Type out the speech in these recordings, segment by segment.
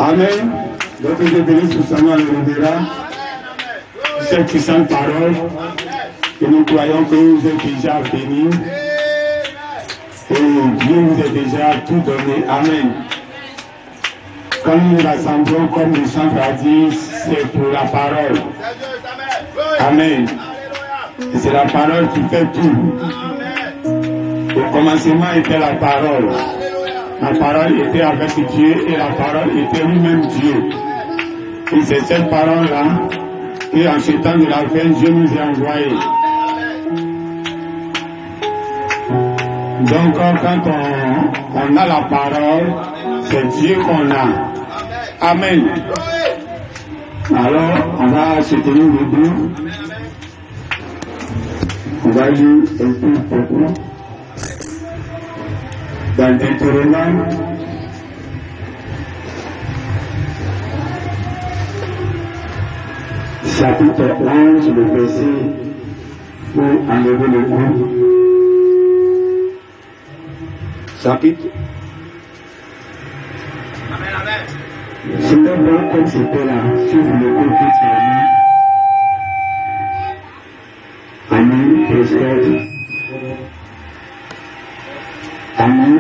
Amen. Votre Dieu bénisse tout ça, nous le dira. Cette puissante parole, et nous croyons que vous êtes déjà bénis. Et Dieu vous a déjà tout donné. Amen. Quand nous nous rassemblons, comme le chant a dit, c'est pour la parole. Amen. Et c'est la parole qui fait tout. Au commencement était la parole. La parole était avec Dieu et la parole était lui-même Dieu. Et c'est cette parole-là qu'en ce temps de la fin, Dieu nous a envoyé. Donc quand on a la parole, c'est Dieu qu'on a. Amen. Alors, on va se tenir debout. On va lire un peu beaucoup. Dans Deutéronome, chapitre 11, le verset pour enlever le coup. Chapitre. C'est un bon comme c'était là, si vous le comprenez. Amen, presque. Amen.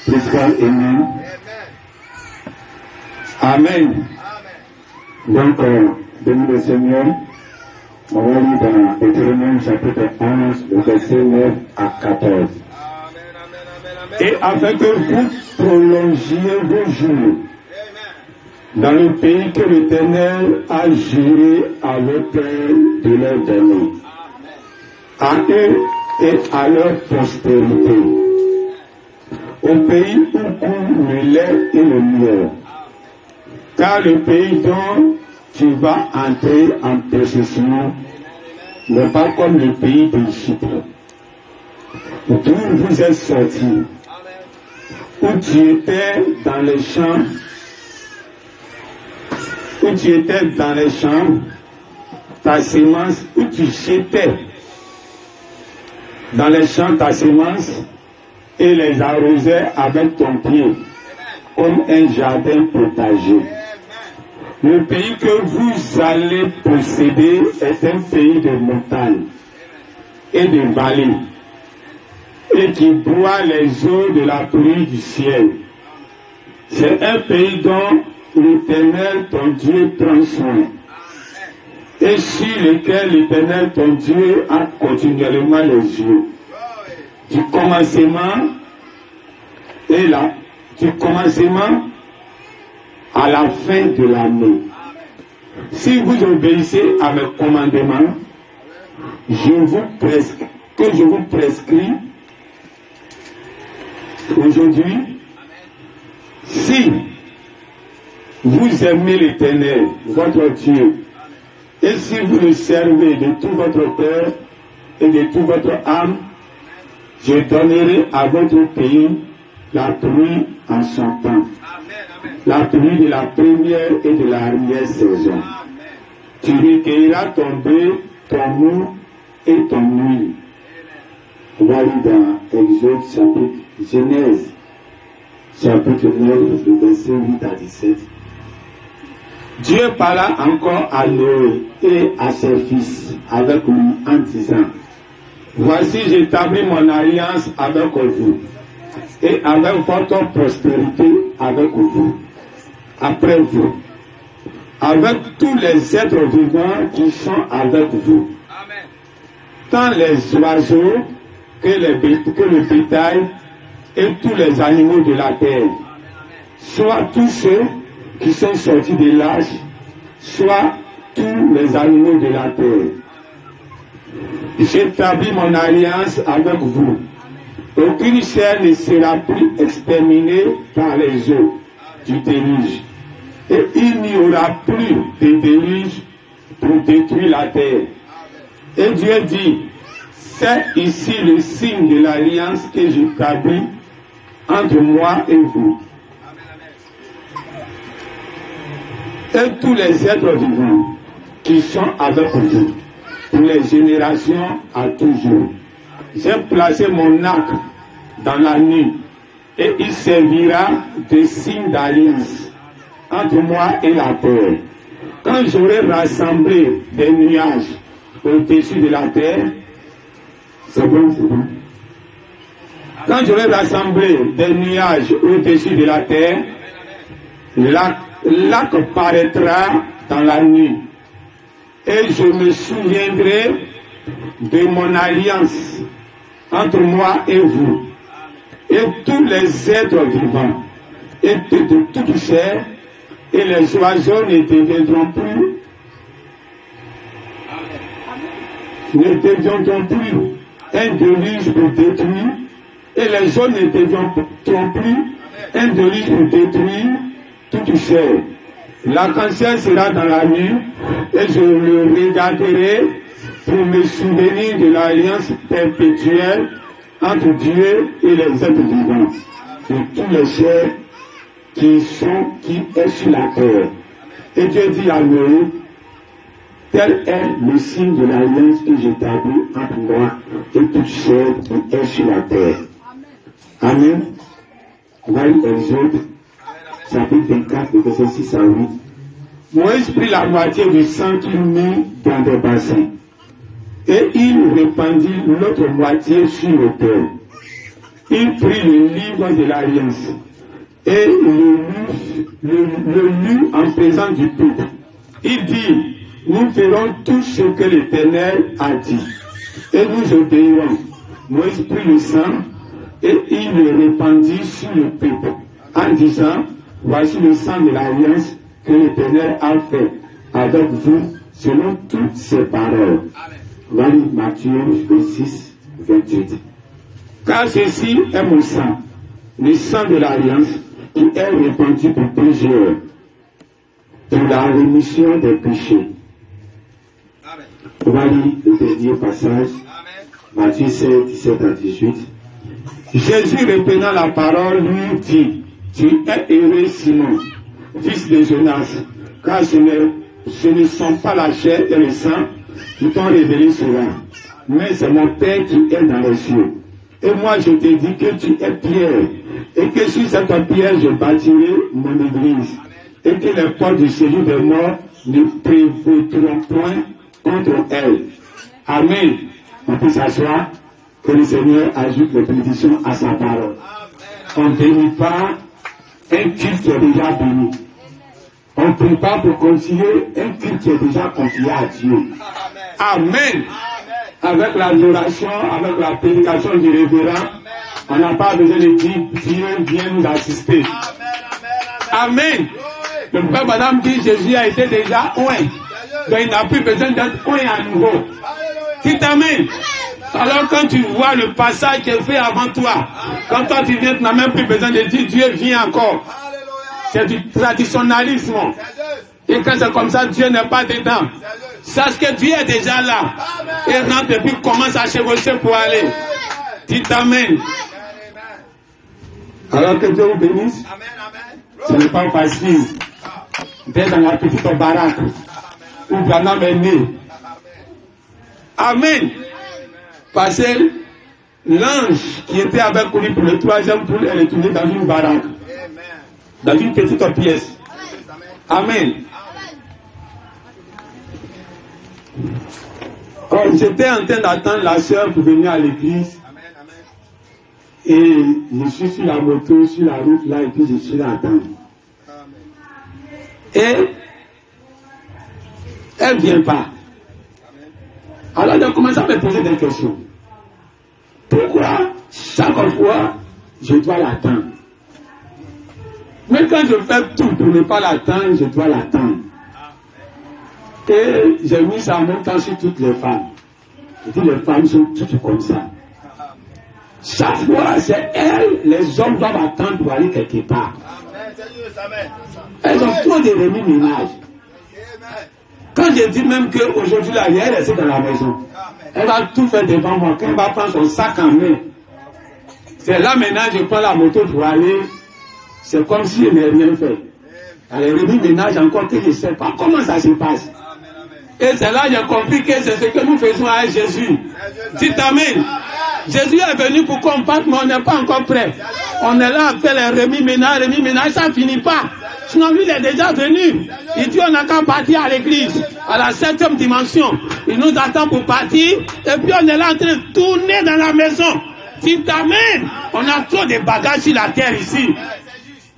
Presque, amen. Amen. Donc, béni le Seigneur. On va lire dans Deutéronome chapitre 11, le verset 9 à 14. Et afin que vous prolongiez vos jours dans le pays que l'Éternel a juré à vos pères de leur donner, à eux et à leur postérité, au pays où coule le lait et le miel, car le pays dont tu vas entrer en possession n'est pas comme le pays d'Égypte, d'où vous êtes sortis, où tu étais dans les champs, ta semence, où tu jetais dans les champs ta semence et les arrosais avec ton pied, comme un jardin potager. Le pays que vous allez posséder est un pays de montagnes et de vallées, et qui boit les eaux de la pluie du ciel. C'est un pays dont l'Éternel ton Dieu prend soin, et sur lequel l'Éternel ton Dieu a continuellement les yeux, du commencement à la fin de l'année. Si vous obéissez à mes commandements, que je vous prescris aujourd'hui, si vous aimez l'Éternel, votre Dieu, et si vous le servez de tout votre cœur et de toute votre âme, je donnerai à votre pays la pluie en son temps, la pluie de la première et de l'arrière saison. Tu recueilleras ton blé, ton mou et ton huile. On va lire dans Exode chapitre Genèse, chapitre 9, le verset 8 à 17. Dieu parla encore à Noé et à ses fils avec lui en disant: voici, j'établis mon alliance avec vous et avec votre prospérité avec vous, après vous, avec tous les êtres vivants qui sont avec vous, tant les oiseaux que le bétail et tous les animaux de la terre, soit tous ceux qui sont sortis de l'âge, soit tous les animaux de la terre. J'établis mon alliance avec vous. Aucune chair ne sera plus exterminée par les eaux du déluge. Et il n'y aura plus de déluge pour détruire la terre. Et Dieu dit: c'est ici le signe de l'alliance que j'établis entre moi et vous. Et tous les êtres vivants qui sont avec vous, pour les générations à toujours. J'ai placé mon arc dans la nuit, et il servira de signe d'alliance entre moi et la terre. Quand j'aurai rassemblé des nuages au-dessus de la terre, c'est bon, c'est bon. Quand j'aurai rassemblé des nuages au-dessus de la terre, l'arc paraîtra dans la nuit. Et je me souviendrai de mon alliance entre moi et vous, et tous les êtres vivants, et de toute chair, et les oiseaux ne deviendront plus, un déluge pour détruire, et les hommes ne deviendront plus un déluge pour détruire toute chair. L'arc-en-ciel sera dans la nuit, et je le regarderai pour me souvenir de l'alliance perpétuelle entre Dieu et les êtres vivants, de tous les chairs qui est sur la terre. Et Dieu dit à Noé, tel est le signe de l'alliance que j'établis entre moi et toute chair qui est sur la terre. Amen. On va lire Exode, chapitre 24, verset 6 à 8. Moïse prit la moitié du sang qu'il mit dans des bassins, et il répandit l'autre moitié sur le terre. Il prit le livre de l'alliance et le lut en présence du peuple. Il dit, nous ferons tout ce que l'Éternel a dit, et nous obéirons. Moïse prit le sang et il le répandit sur le peuple, en disant, voici le sang de l'alliance que l'Éternel a fait avec vous, selon toutes ses paroles. Voilà Matthieu 26, 28. Car ceci est mon sang, le sang de l'alliance, qui est répandu pour plusieurs, pour la rémission des péchés. On va lire le dernier passage, Matthieu 7, 17 à 18. Jésus, reprenant la parole, lui dit, tu es heureux, Simon, fils de Jonas, car ce ne sont pas la chair et le sang qui t'ont révélé cela, mais c'est mon Père qui est dans les cieux. Et moi je te dis que tu es Pierre, et que sur cette pierre je bâtirai mon église, et que les portes du séjour des morts ne prévaudront point contre elle. Amen. On peut s'asseoir, que le Seigneur ajoute les bénédictions à sa parole. On ne bénit pas un culte qui est déjà béni. On ne prie pas pour continuer un culte qui est déjà confié à Dieu. Amen. Avec l'adoration, avec la prédication du révérend, on n'a pas besoin de dire Dieu vient nous assister. Amen. Le père madame dit Jésus a été déjà oint. Donc il n'a plus besoin d'être oint à nouveau. Dites Amen. Alors quand tu vois le passage qui est fait avant toi, quand toi tu viens, tu n'as même plus besoin de dire Dieu vient encore. C'est du traditionnalisme. Et quand c'est comme ça, Dieu n'est pas dedans. Sache que Dieu est déjà là. Et rentre et puis commence à chevaucher pour aller. Dites Amen. Alors que Dieu vous bénisse. Ce n'est pas facile d'être dans la petite baraque où Branham est né. Amen. Parce que l'ange qui était avec lui pour le troisième tour, elle est tournée dans une baraque. Dans une petite pièce. Amen. J'étais en train d'attendre la soeur pour venir à l'église. Et je suis sur la moto, sur la route là, et puis je suis là à attendre. Et elle ne vient pas. Alors j'ai commencé à me poser des questions. Pourquoi chaque fois je dois l'attendre? Mais quand je fais tout pour ne pas l'attendre, je dois l'attendre. Et j'ai mis ça en même temps sur toutes les femmes. Je dis les femmes sont toutes comme ça. Chaque fois, c'est elles, les hommes doivent attendre pour aller quelque part. Elles ont trop de remis-ménage. Quand je dis même qu'aujourd'hui, la vieille, elle est dans la maison. Elle va tout faire devant moi. Quand elle va prendre son sac en main, c'est là maintenant je prends la moto pour aller. C'est comme si je n'ai rien fait. Elle est remis-ménage encore que je ne sais pas comment ça se passe. Et c'est là que j'ai compris que c'est ce que nous faisons à Jésus. Dites Amen. Jésus est venu pour qu'on parte, mais on n'est pas encore prêt. On est là à faire les remis-ménage, ça ne finit pas. Sinon, lui, il est déjà venu. Il dit, on n'a qu'à partir à l'église, à la 7e dimension. Il nous attend pour partir, et puis on est là en train de tourner dans la maison. Tu t'amènes. On a trop de bagages sur la terre ici.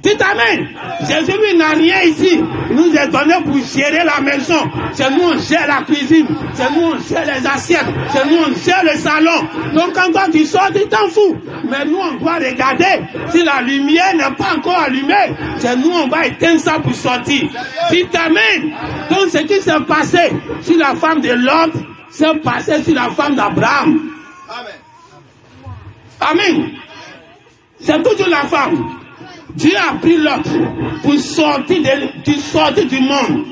Tu t'amènes. Jésus, lui, n'a rien ici. Il nous est donné pour gérer la maison. C'est nous, on gère la cuisine. C'est nous, on gère les assiettes. C'est nous, on gère le salon. Donc, quand toi, tu sors, tu t'en fous. Mais nous, on doit regarder. Si la lumière n'est pas encore allumée, c'est nous, on va éteindre ça pour sortir. Tu t'amènes. Donc, ce qui s'est passé sur la femme de Lot, s'est passé sur la femme d'Abraham. Amen. C'est toujours la femme. Dieu a pris Lot pour sortir du monde.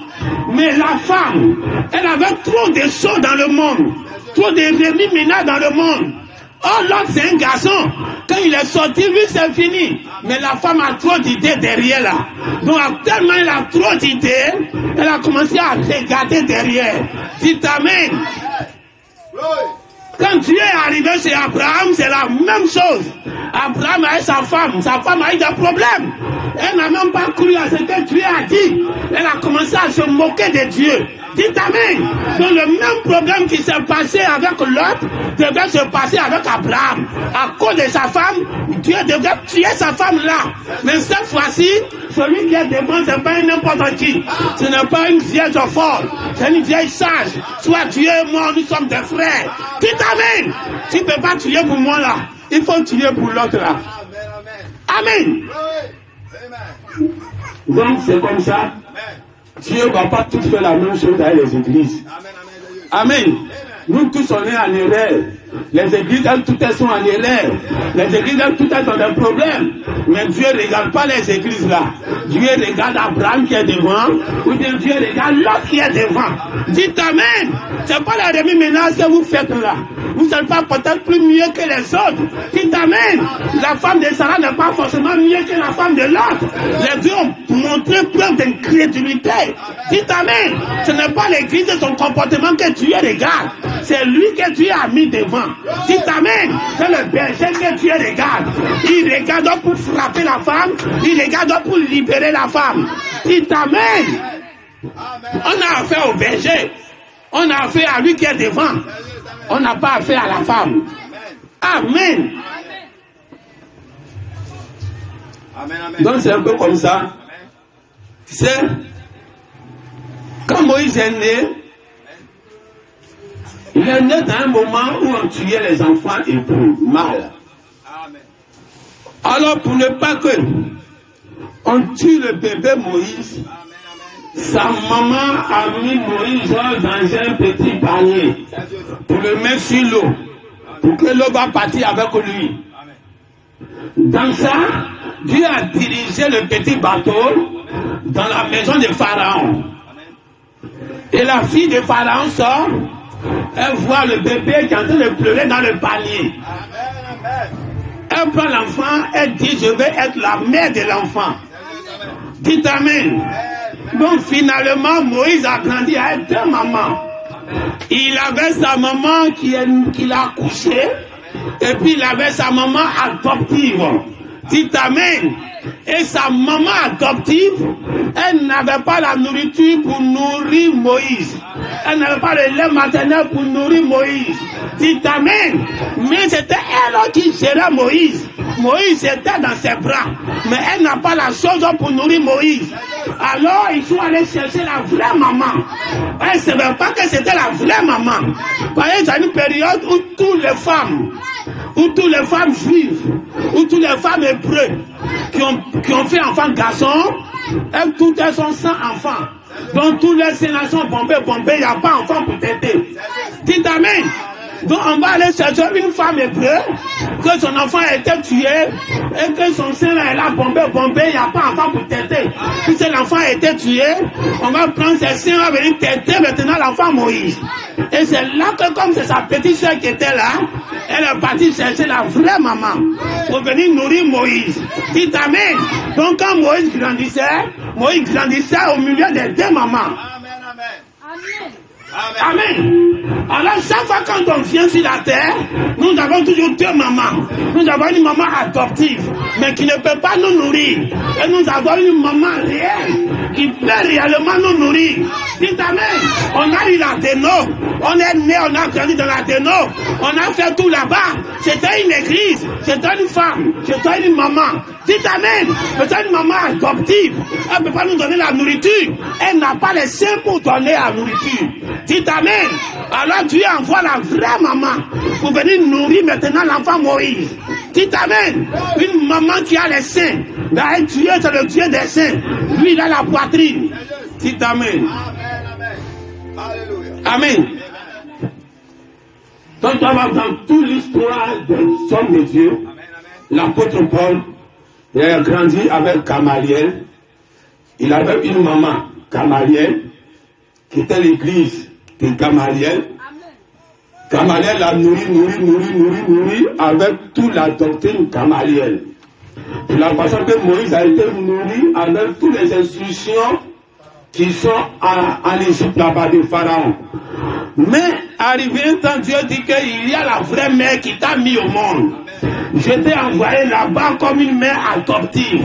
Mais la femme, elle avait trop de choses dans le monde. Trop de remis-ménage dans le monde. Oh, Lot, c'est un garçon. Quand il est sorti, lui, c'est fini. Mais la femme a trop d'idées derrière là. Donc, tellement elle a trop d'idées, elle a commencé à regarder derrière. Dis amen. Quand Dieu est arrivé chez Abraham, c'est la même chose. Abraham a eu sa femme a eu des problèmes. Elle n'a même pas cru à ce que Dieu a dit. Elle a commencé à se moquer de Dieu. Dites amen. Donc le même problème qui s'est passé avec Lot devait se passer avec Abraham. À cause de sa femme, Dieu devait tuer sa femme là. Mais cette fois-ci, celui qui est devant, ce n'est pas n'importe qui. Ce n'est pas une vieille folle. C'est une vieille sage. Soit Dieu et moi, nous sommes des frères. Dites amen. Tu ne peux pas tuer pour moi là. Il faut tuer pour l'autre là. Amen. Donc c'est comme ça. Dieu ne va pas tout faire la même chose dans les églises. Amen. Nous tous on est en erreur. Les églises, toutes sont en erreur. Les églises, toutes ont des problèmes. Mais Dieu ne regarde pas les églises là. Dieu regarde Abraham qui est devant, ou bien Dieu regarde l'autre qui est devant. Dites amen. C'est pas la remis-ménage que vous faites là. Vous n'êtes pas peut-être plus mieux que les autres. Dites amen. La femme de Sarah n'est pas forcément mieux que la femme de l'autre. Les deux ont montré preuve d'incrédulité. Dites amen. Ce n'est pas l'église et son comportement que Dieu regarde. C'est lui que Dieu a mis devant. Dites amen. C'est le berger que Dieu regarde. Il regarde pour frapper la femme. Il regarde pour libérer la femme. Dites amen. On a affaire au berger. On a affaire à lui qui est devant. On n'a pas affaire à la femme. Amen. Donc c'est un peu comme ça. Tu sais, quand Moïse est né, il est né dans un moment où on tuait les enfants hébreux, mal. Alors pour ne pas que on tue le bébé Moïse, sa maman a mis Moïse dans un petit panier pour le mettre sur l'eau, pour que l'eau va partir avec lui. Dans ça, Dieu a dirigé le petit bateau dans la maison de Pharaon. Et la fille de Pharaon sort, elle voit le bébé qui est en train de pleurer dans le panier. Elle prend l'enfant, elle dit, je vais être la mère de l'enfant. Dites amen. Donc finalement, Moïse a grandi avec deux mamans. Il avait sa maman qui l'a accouché, et puis il avait sa maman adoptive. Dites amen. Et sa maman adoptive, elle n'avait pas la nourriture pour nourrir Moïse. Elle n'avait pas le lait maternel pour nourrir Moïse. Dites amen. Mais c'était elle qui gérait Moïse. Moïse était dans ses bras. Mais elle n'a pas la chose pour nourrir Moïse. Alors ils sont allés chercher la vraie maman. Elle ne savait pas que c'était la vraie maman. Parce que c'est une période où toutes les femmes juives, où toutes les femmes hébreues qui ont fait enfant garçon, toutes elles sont sans enfants. Donc tous les sénats sont bombés, il n'y a pas d'enfant pour t'aider. Dites amen. Donc on va aller chercher une femme hébreu, que son enfant a été tué, et que son sein est là bombé, il n'y a pas d'enfant pour t'aider. Puisque l'enfant a été tué, on va prendre ses seins, on va venir t'aider maintenant l'enfant Moïse. Et c'est là que comme c'est sa petite soeur qui était là, elle est partie chercher la vraie maman pour venir nourrir Moïse. Dites amen. Donc quand Moïse grandissait au milieu des deux mamans. Amen. Alors chaque fois quand on vient sur la terre, nous avons toujours deux mamans. Nous avons une maman adoptive, mais qui ne peut pas nous nourrir. Et nous avons une maman réelle, qui peut réellement nous nourrir. Dites amen. On a eu l'Athéno. On est né, on a grandi dans l'Athéno. On a fait tout là-bas. C'était une église. C'était une femme. C'était une maman. Dites amen. C'était une maman adoptive. Elle ne peut pas nous donner la nourriture. Elle n'a pas les seins pour donner la nourriture. Dites amen. Alors Dieu envoie la vraie maman pour venir nourrir maintenant l'enfant Moïse. Dites amen. Une maman qui a les seins. Là, Dieu, c'est le Dieu des seins. Lui, il a la poitrine. Dites amen. Amen. Donc, on va dans toute l'histoire des hommes de Dieu. L'apôtre Paul, il a grandi avec Gamaliel. Il avait une maman, Gamaliel, qui était l'église de Gamaliel. Gamaliel l'a nourri avec toute la doctrine Gamaliel. De la façon que Moïse a été nourri avec toutes les instructions qui sont en Égypte là-bas de Pharaon. Mais arrivé un temps, Dieu dit qu'il y a la vraie mère qui t'a mis au monde. Je t'ai envoyé là-bas comme une mère adoptive.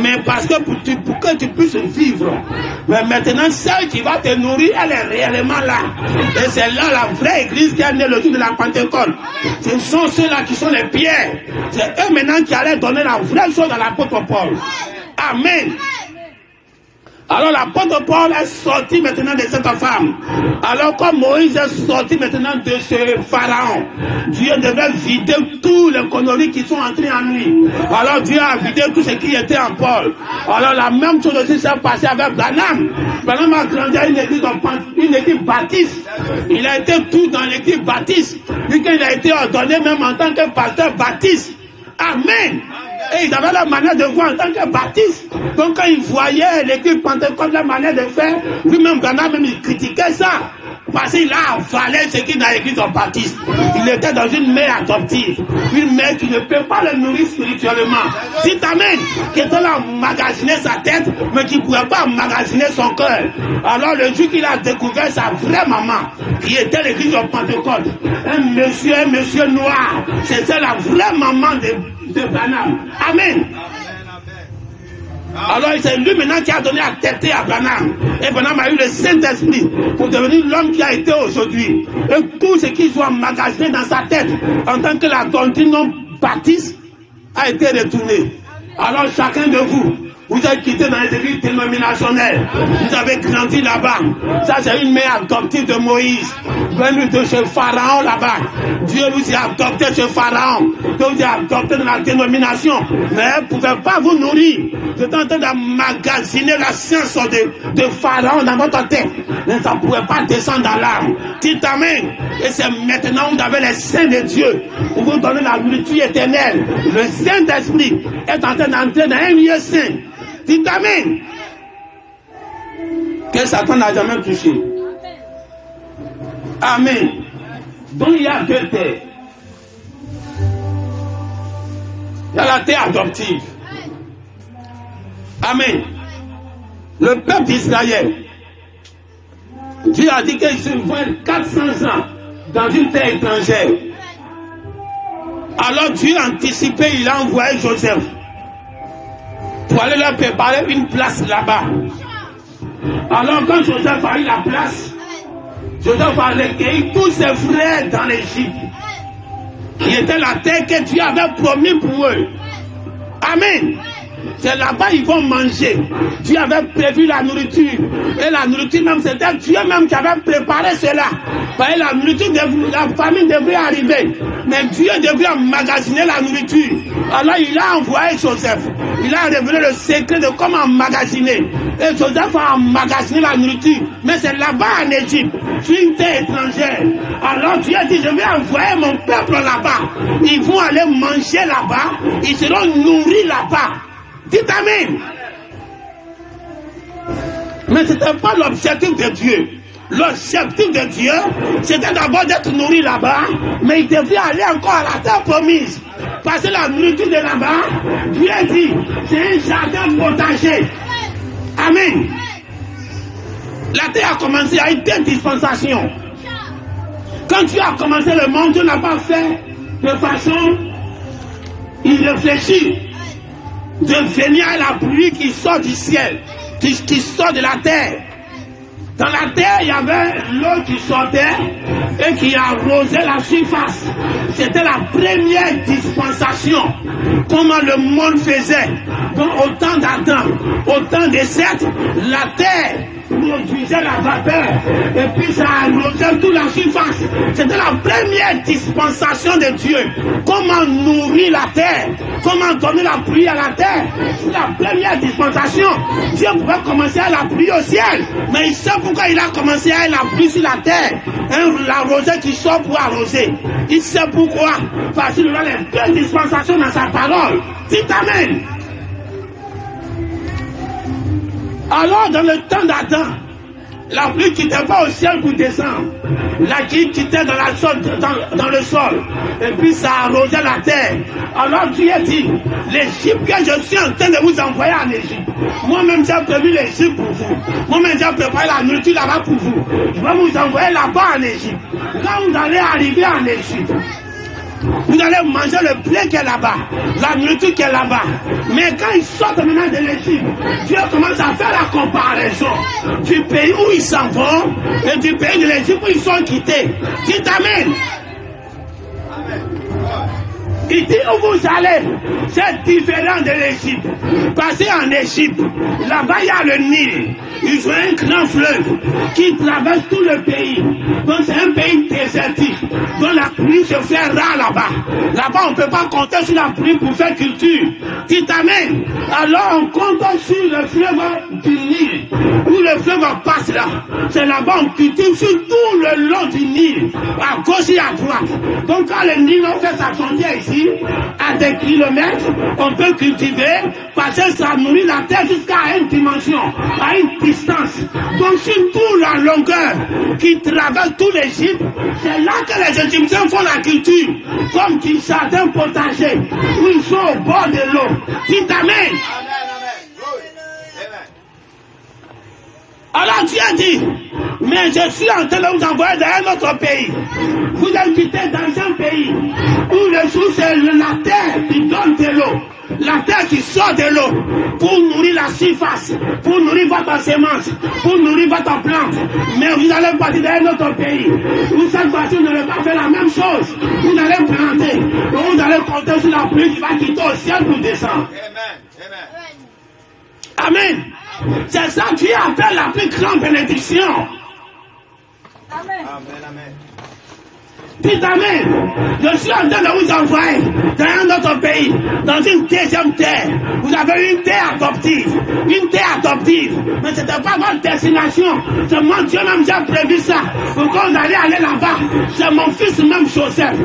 Mais parce que pour que tu puisses vivre. Mais maintenant, celle qui va te nourrir, elle est réellement là. Et c'est là la vraie église qui est née le jour de la Pentecôte. Ce sont ceux-là qui sont les pierres. C'est eux maintenant qui allaient donner la vraie chose à l'apôtre Paul. Amen. Alors l'apôtre Paul est sorti maintenant de cette femme. Alors comme Moïse est sorti maintenant de ce pharaon, Dieu devait vider tous les conneries qui sont entrées en lui. Alors Dieu a vidé tout ce qui était en Paul. Alors la même chose aussi s'est passée avec Branham. Branham a grandi à une équipe baptiste. Il a été tout dans l'équipe baptiste. Lui quand il a été ordonné même en tant que pasteur baptiste. Amen. Et ils avaient la manière de voir en tant que baptiste. Donc quand ils voyaient l'équipe Pentecôte, la manière de faire, lui-même, Branham, même, il critiquait ça. Parce qu'il a avalé ce qui dans l'église baptiste. Il était dans une mère adoptive. Une mère qui ne peut pas le nourrir spirituellement. Dites amen. Qui était là emmagasiner sa tête, mais qui ne pouvait pas emmagasiner son cœur. Alors le jour qu'il a découvert sa vraie maman, qui était l'église de Pentecôte, un monsieur noir, c'était la vraie maman de Branham. Amen. Alors c'est lui maintenant qui a donné la tête à Branham. Et Branham a eu le Saint-Esprit pour devenir l'homme qui a été aujourd'hui. Et tout ce qui soit emmagasiné dans sa tête en tant que la doctrine non baptiste a été retourné. Alors chacun de vous, vous êtes quitté dans les églises dénominationnelles. Vous avez grandi là-bas. Ça, c'est une mère adoptive de Moïse. Venu de ce pharaon là-bas. Dieu vous a adopté ce pharaon. Dieu vous a adopté dans la dénomination. Mais elle ne pouvait pas vous nourrir. Vous êtes en train d'emmagasiner la science de pharaon dans votre tête. Mais ça ne pouvait pas descendre dans l'âme. Dites amen. Et c'est maintenant que vous avez les saints de Dieu. Pour vous donner la nourriture éternelle. Le Saint-Esprit est en train d'entrer dans un lieu saint. Dites amen. Que Satan n'a jamais touché. Amen. Donc il y a deux terres. Il y a la terre adoptive. Amen. Le peuple d'Israël, Dieu a dit qu'il se voit 400 ans dans une terre étrangère. Alors Dieu a anticipé, il a envoyé Joseph pour aller leur préparer une place là-bas. Alors quand Joseph a eu la place, Joseph a recueilli tous ses frères dans l'Égypte, qui était la terre que Dieu avait promis pour eux. Amen. C'est là-bas ils vont manger. Dieu avait prévu la nourriture. Et la nourriture même, c'était Dieu même qui avait préparé cela. Parce que la nourriture, la famine devait arriver. Mais Dieu devait emmagasiner la nourriture. Alors il a envoyé Joseph. Il a révélé le secret de comment emmagasiner. Et Joseph a emmagasiné la nourriture. Mais c'est là-bas en Égypte, sur une terre étrangère. Alors Dieu a dit, je vais envoyer mon peuple là-bas. Ils vont aller manger là-bas. Ils seront nourris là-bas. Dites amen. Mais ce n'était pas l'objectif de Dieu. L'objectif de Dieu, c'était d'abord d'être nourri là-bas, mais il devait aller encore à la terre promise. Parce que la nourriture de là-bas, Dieu dit, c'est un jardin potager. Amen. La terre a commencé à une telle dispensation. Quand tu as commencé le monde, tu n'as pas fait de façon irréfléchie de venir à la pluie qui sort du ciel, qui sort de la terre. Dans la terre, il y avait l'eau qui sortait et qui arrosait la surface. C'était la première dispensation. Comment le monde faisait. Donc, au temps d'Adam, au temps des Seth, la terre produisait la vapeur et puis ça arrosait toute la surface. C'était la première dispensation de Dieu. Comment nourrir la terre, comment donner la pluie à la terre. C'est la première dispensation. Dieu pouvait commencer à la pluie au ciel, mais il sait pourquoi il a commencé à la pluie sur la terre. La rosée qui sort pour arroser. Il sait pourquoi. Parce qu'il a les deux dispensations dans sa parole. Dites Amen. Alors, dans le temps d'Adam, la pluie ne quittait pas au ciel pour descendre. La pluie quittait dans le sol. Et puis ça arrosait la terre. Alors Dieu dit, l'Égypte que je suis en train de vous envoyer en Égypte. Moi-même j'ai prévu l'Égypte pour vous. Moi-même j'ai préparé la nourriture là-bas pour vous. Je vais vous envoyer là-bas en Égypte. Quand vous allez arriver en Égypte, vous allez manger le blé qui est là-bas, la nourriture qui est là-bas. Mais quand ils sortent maintenant de l'Égypte, Dieu commence à faire la comparaison du pays où ils s'en vont et du pays de l'Égypte où ils sont quittés. Dites Amen. Il dit où vous allez, c'est différent de l'Égypte. Passez en Égypte, là-bas il y a le Nil. Ils ont un grand fleuve qui traverse tout le pays. Donc c'est un pays désertique. Donc la pluie se fait rare là-bas. Là-bas on ne peut pas compter sur la pluie pour faire culture. Dites Amen. Alors on compte sur le fleuve du Nil. Où le fleuve passe là. C'est là-bas on cultive sur tout le long du Nil. À gauche et à droite. Donc quand le Nil on fait sa frontière ici, à des kilomètres, on peut cultiver parce que ça nourrit la terre jusqu'à une dimension, à une distance. Donc sur toute la longueur qui traverse tout l'Égypte, c'est là que les Égyptiens font la culture, comme du jardin potager, où ils sont au bord de l'eau. Dites Amen. Alors Dieu dit, mais je suis en train de vous envoyer dans un autre pays. Vous êtes quitté dans un pays où le source c'est la terre qui donne de l'eau. La terre qui sort de l'eau pour nourrir la surface, pour nourrir votre semence, pour nourrir votre plante. Mais vous allez partir dans un autre pays où cette fois-ci vous n'allez pas faire la même chose. Vous allez planter, donc vous allez compter sur la pluie qui va quitter au ciel pour descendre. Amen. C'est ça que Dieu appelle la plus grande bénédiction. Amen. Amen. Dites Amen. Je suis en train de vous envoyer dans un autre pays, dans une deuxième terre. Vous avez une terre adoptive. Une terre adoptive. Mais ce n'était pas votre destination. C'est moi, Dieu même, j'ai prévu ça. Pourquoi vous allez aller là-bas? C'est mon fils même, Joseph,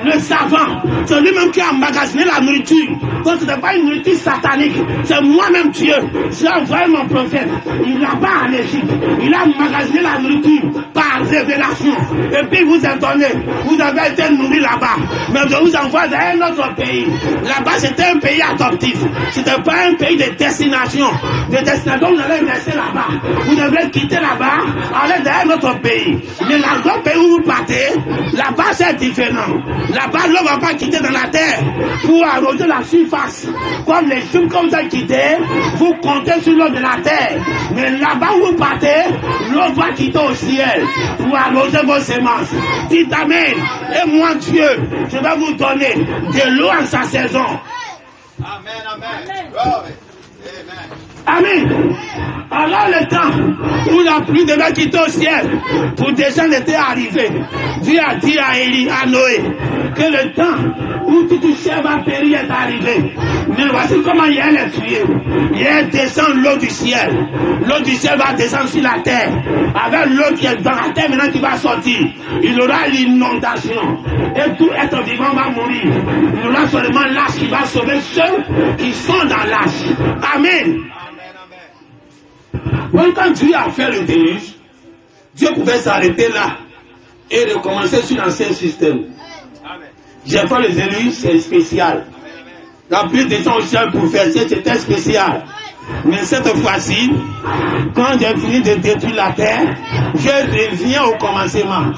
le savant. C'est lui-même qui a emmagasiné la nourriture. Donc ce n'est pas une nourriture satanique. C'est moi-même Dieu. J'ai envoyé mon prophète. Il là-bas en Égypte. Il a emmagasiné la nourriture par révélation. Et puis vous est donné. Vous avez été nourris là-bas. Mais je vous envoie dans un autre pays. Là-bas, c'était un pays adoptif. Ce n'était pas un pays de destination. De destination, vous allez rester là-bas. Vous devrez quitter là-bas, aller dans un autre pays. Mais l'autre pays où vous partez, là-bas, c'est différent. Là-bas, l'eau ne va pas quitter dans la terre pour arroser la surface. Comme les films que vous avez quittés, vous comptez sur l'eau de la terre. Mais là-bas où vous partez, l'eau va quitter au ciel pour arroser vos semences. Dites Amen. Et moi, Dieu, je vais vous donner de l'eau en sa saison. Amen, amen. Amen. Alors le temps où la pluie devait quitter au ciel pour descendre était arrivé. Dieu a dit à Noé que le temps où toute chair va périr est arrivé. Mais voici comment il y a les tuyaux. Il descend l'eau du ciel. L'eau du ciel va descendre sur la terre. Avec l'eau qui est dans la terre maintenant qui va sortir, il y aura l'inondation. Et tout être vivant va mourir. Il y aura seulement l'âge qui va sauver ceux qui sont dans l'âge. Amen. Donc quand Dieu a fait le déluge, Dieu pouvait s'arrêter là et recommencer sur l'ancien système. J'ai fait le déluge, c'est spécial. La pluie descend au ciel pour faire ça, c'était spécial. Mais cette fois-ci, quand j'ai fini de détruire la terre, je reviens au commencement,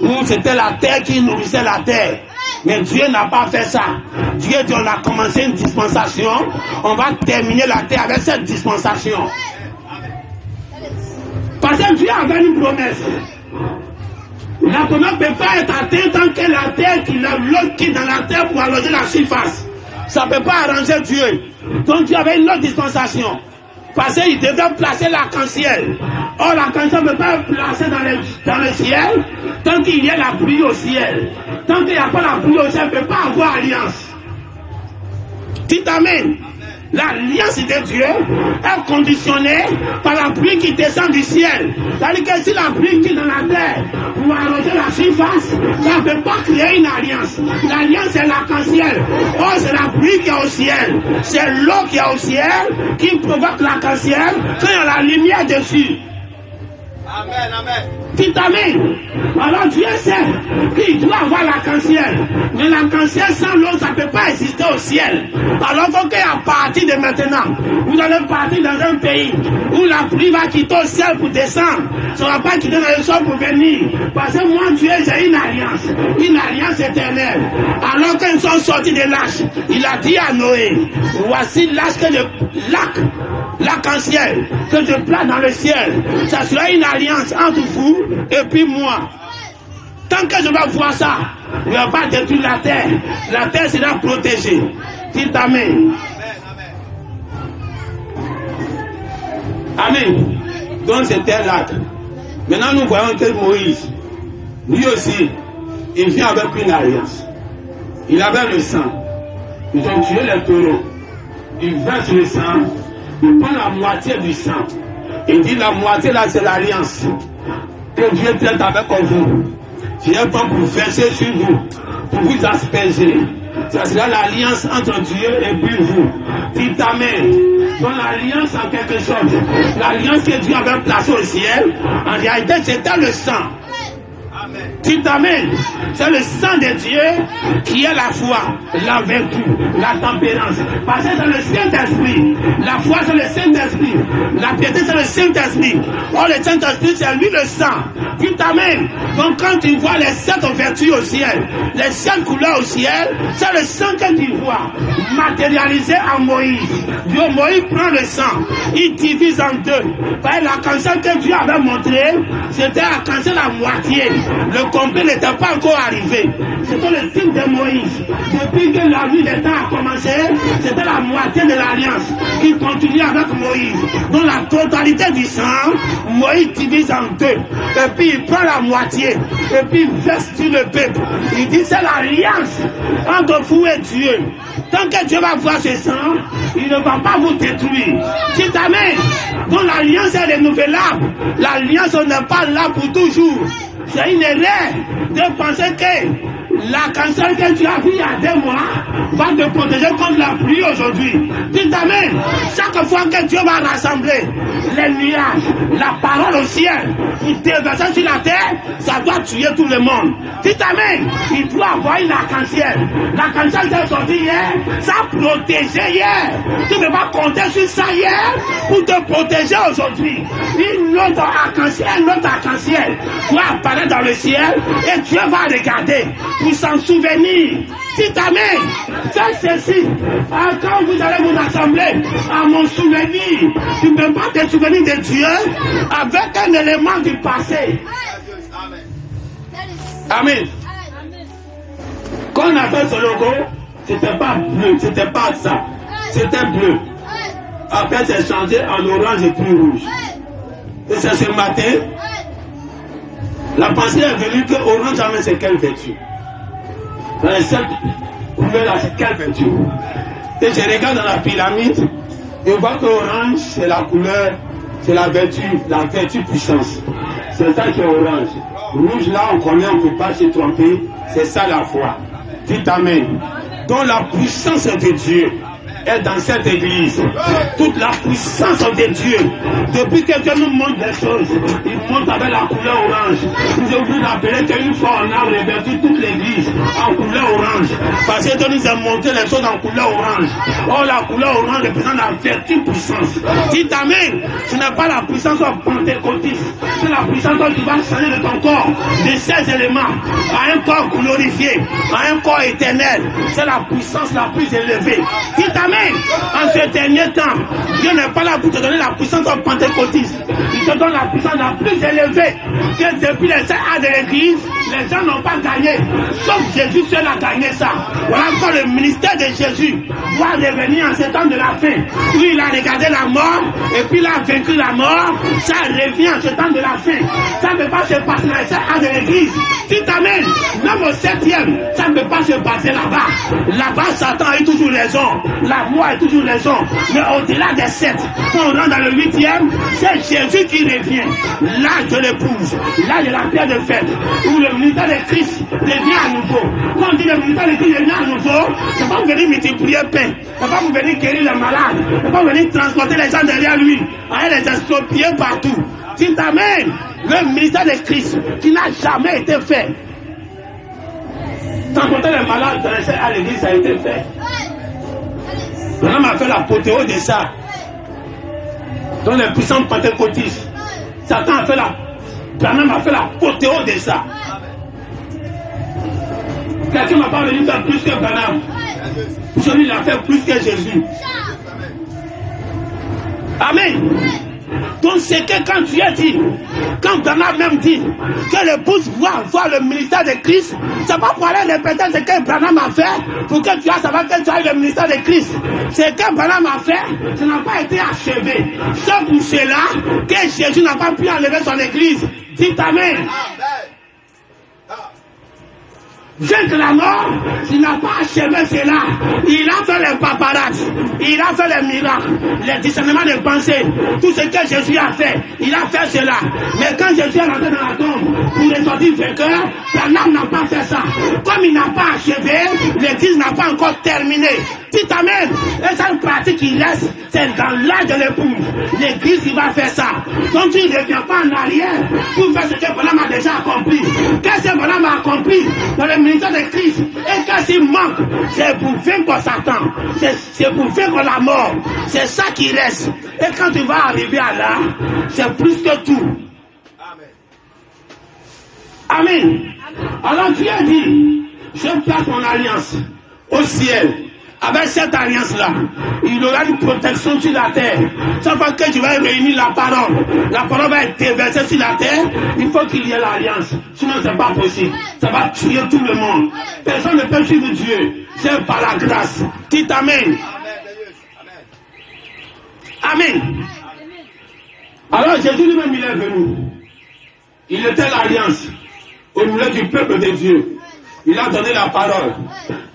où c'était la terre qui nourrissait la terre. Mais Dieu n'a pas fait ça. Dieu dit on a commencé une dispensation, on va terminer la terre avec cette dispensation. Parce que Dieu avait une promesse. La promesse ne peut pas être atteinte tant que la terre qui l'autre qui est dans la terre pour allonger la surface. Ça ne peut pas arranger Dieu. Donc Dieu avait une autre dispensation. Parce qu'il devait placer l'arc-en-ciel. Or, l'arc-en-ciel ne peut pas être placé dans le ciel tant qu'il y a la pluie au ciel. Tant qu'il n'y a pas la pluie au ciel, il ne peut pas avoir alliance. Dites Amen. L'alliance de Dieu est conditionnée par la pluie qui descend du ciel. C'est-à-dire que si la pluie qui est dans la terre pour arroser la surface, ça ne peut pas créer une alliance. L'alliance c'est l'arc-en-ciel. Or c'est la pluie qui est au ciel. C'est l'eau qui est au ciel qui provoque l'arc-en-ciel quand il y a la lumière dessus. Amen, amen. Dites Amen. Alors Dieu sait qu'il doit avoir l'arc-en-ciel. Mais l'arc-en-ciel sans l'eau, ça ne peut pas exister au ciel. Alors il faut qu'à partir de maintenant, vous allez partir dans un pays où la pluie va quitter au ciel pour descendre. Ça ne va pas quitter dans le sol pour venir. Parce que moi, Dieu, j'ai une alliance éternelle. Alors quand ils sont sortis de l'arche, il a dit à Noé, voici l'arche que l'arc-en-ciel que je place dans le ciel. Ça sera une alliance entre vous et puis moi. Tant que je vais voir ça, je ne vais pas détruire la terre. La terre sera protégée. Dites Amen. Amen. Donc c'était l'acte. Maintenant nous voyons que Moïse, lui aussi, il vient avec une alliance. Il avait le sang. Ils ont tué les taureaux. Il verse le sang. Il prend la moitié du sang. Il dit la moitié là c'est l'alliance que Dieu traite avec vous. Dieu prend pour verser sur vous, pour vous asperger. Ça sera l'alliance entre Dieu et puis vous. Dites Amen. Donc l'alliance en quelque chose. L'alliance que Dieu avait placée au ciel, en réalité c'était le sang. Dites Amen. C'est le sang de Dieu qui est la foi, la vertu, la tempérance. Parce que c'est le Saint-Esprit. La foi c'est le Saint-Esprit. La piété c'est le Saint-Esprit. Or le Saint-Esprit c'est lui le sang. Dites Amen. Donc quand tu vois les 7 vertus au ciel, les 7 couleurs au ciel, c'est le sang que tu vois matérialisé en Moïse. Dieu, Moïse prend le sang, il divise en deux. Parce que l'arc-en-ciel que Dieu avait montré, c'était l'arc-en-ciel la moitié. Le complet n'était pas encore arrivé. C'était le type de Moïse. Depuis que la vie des temps a commencé, c'était la moitié de l'alliance qui continue avec Moïse. Donc la totalité du sang, Moïse divise en deux. Et puis il prend la moitié. Et puis il verse sur le peuple. Il dit c'est l'alliance entre vous et Dieu. Tant que Dieu va voir ce sang, il ne va pas vous détruire. Dites Amen. Donc l'alliance est renouvelable. L'alliance n'est pas là pour toujours. C'est une erreur de penser que la cancer que tu as vu il y a 2 mois va te protéger contre la pluie aujourd'hui. Dites Amen. Chaque fois que Dieu va rassembler les nuages, la parole au ciel, pour déverser sur la terre, ça doit tuer tout le monde. Dites Amen. Il doit avoir une arc-en-ciel. L'arc-en-ciel qui est sorti hier, ça protégeait hier. Tu ne peux pas compter sur ça hier pour te protéger aujourd'hui. Une autre arc-en-ciel doit apparaître dans le ciel et Dieu va regarder pour s'en souvenir. Dites Amen. Faites ceci. Quand vous allez vous rassembler à mon souvenir, tu ne peux pas te souvenir de Dieu avec un élément du passé. Amen. Quand on a fait ce logo, c'était pas bleu, c'était pas ça. C'était bleu. Après, c'est changé en orange et puis rouge. Et c'est ce matin, la pensée est venue que orange, c'est quelle vertu? Cette couleur-là, c'est quelle vertu? Et je regarde dans la pyramide, et on voit que orange, c'est la couleur, c'est la vertu puissance. C'est ça qui est orange. Rouge, là, on connaît, on ne peut pas se tromper. C'est ça la foi. Dites Amen. Donc la puissance de Dieu est dans cette église. Toute la puissance de Dieu, depuis que Dieu nous montre des choses, il montre avec la couleur orange. Nous avons rappelé qu'une fois on a revêtu toute l'église en couleur orange. Parce que Dieu nous a montré les choses en couleur orange. Or la couleur orange représente la vertu puissance. Dites amen. Ce n'est pas la puissance pentecôtiste. C'est la puissance qui va changer de ton corps, de ces éléments, à un corps glorifié, à un corps éternel. C'est la puissance la plus élevée. Dites amen. En ce dernier temps, Dieu n'est pas là pour te donner la puissance pentecôtiste. Il te donne la puissance la plus élevée. Que depuis les 7 ans de l'église, les gens n'ont pas gagné. Sauf Jésus seul a gagné ça. Voilà encore le ministère de Jésus doit revenir en ce temps de la fin. Où il a regardé la mort et puis il a vaincu la mort. Ça revient en ce temps de la fin. Ça ne peut pas se passer dans les 7 ans de l'église. Tu t'amènes, même au 7e, ça ne peut pas se passer là-bas. Là-bas, Satan a eu toujours raison. La mort a toujours raison. Mais au-delà des 7, quand on rentre dans le 8e, c'est Jésus qui revient. L'âge de l'épouse, l'âge de la pierre de fête, où le ministère de Christ devient à nouveau. Quand on dit le ministère de Christ devient à nouveau, c'est pas vous venir multiplier pain, c'est pas vous venir guérir les malades, c'est pas venir transporter les gens derrière lui, aller les exproprier partout. Tu t'amènes le ministère de Christ qui n'a jamais été fait. Transporter les malades à l'église, ça a été fait. L'homme a fait l'apothéose de ça. Dans les puissants pentecôtistes, Satan a fait l'apothéose de ça. Quelqu'un m'a pas venu faire plus que Branham. Aujourd'hui, il a fait plus que Jésus. Amen. Donc c'est que quand tu as dit, quand Branham même dit que l'épouse voit voir le ministère de Christ, c'est pas pour aller répéter ce que Branham a fait pour que tu as savoir que tu as eu le ministère de Christ. Ce que Branham a fait, ça n'a pas été achevé. C'est pour cela que Jésus n'a pas pu enlever son église. Dites amen. Vaincre la mort, il n'a pas achevé cela. Il a fait les paparazzi, il a fait les miracles, les discernements de pensée, tout ce que Jésus a fait, il a fait cela. Mais quand Jésus est rentré dans la tombe pour ressortir vainqueur, l'âme n'a pas fait ça. Comme il n'a pas achevé, l'église n'a pas encore terminé. Tu t'amènes, et cette pratique qui reste, c'est dans l'âge de l'épouse. L'église qui va faire ça. Donc tu ne reviens pas en arrière pour faire ce que Branham a déjà accompli. Qu'est-ce que Branham a accompli dans le ministère de Christ? Et qu'est-ce qu'il manque? C'est pour vaincre Satan. C'est pour vaincre la mort. C'est ça qui reste. Et quand tu vas arriver à là, c'est plus que tout. Amen. Alors Dieu dit, je place mon alliance au ciel. Avec cette alliance-là, il aura une protection sur la terre. Chaque fois que tu vas réunir la parole va être déversée sur la terre, il faut qu'il y ait l'alliance. Sinon, c'est pas possible. Ça va tuer tout le monde. Personne ne peut suivre Dieu. C'est par la grâce. Dites amen. Amen. Alors, Jésus lui-même, il est venu. Il était l'alliance au milieu du peuple de Dieu. Il a donné la parole.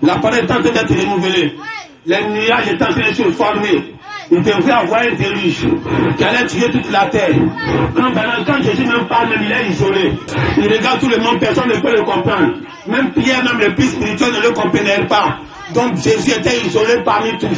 La parole est en train d'être renouvelée. Les nuages sont en train de se former. Il devrait avoir un déluge qui allait tuer toute la terre. Quand Jésus même parle, il est isolé. Il regarde tout le monde, personne ne peut le comprendre. Même Pierre, même le plus spirituel, ne le comprenait pas. Donc Jésus était isolé parmi tous.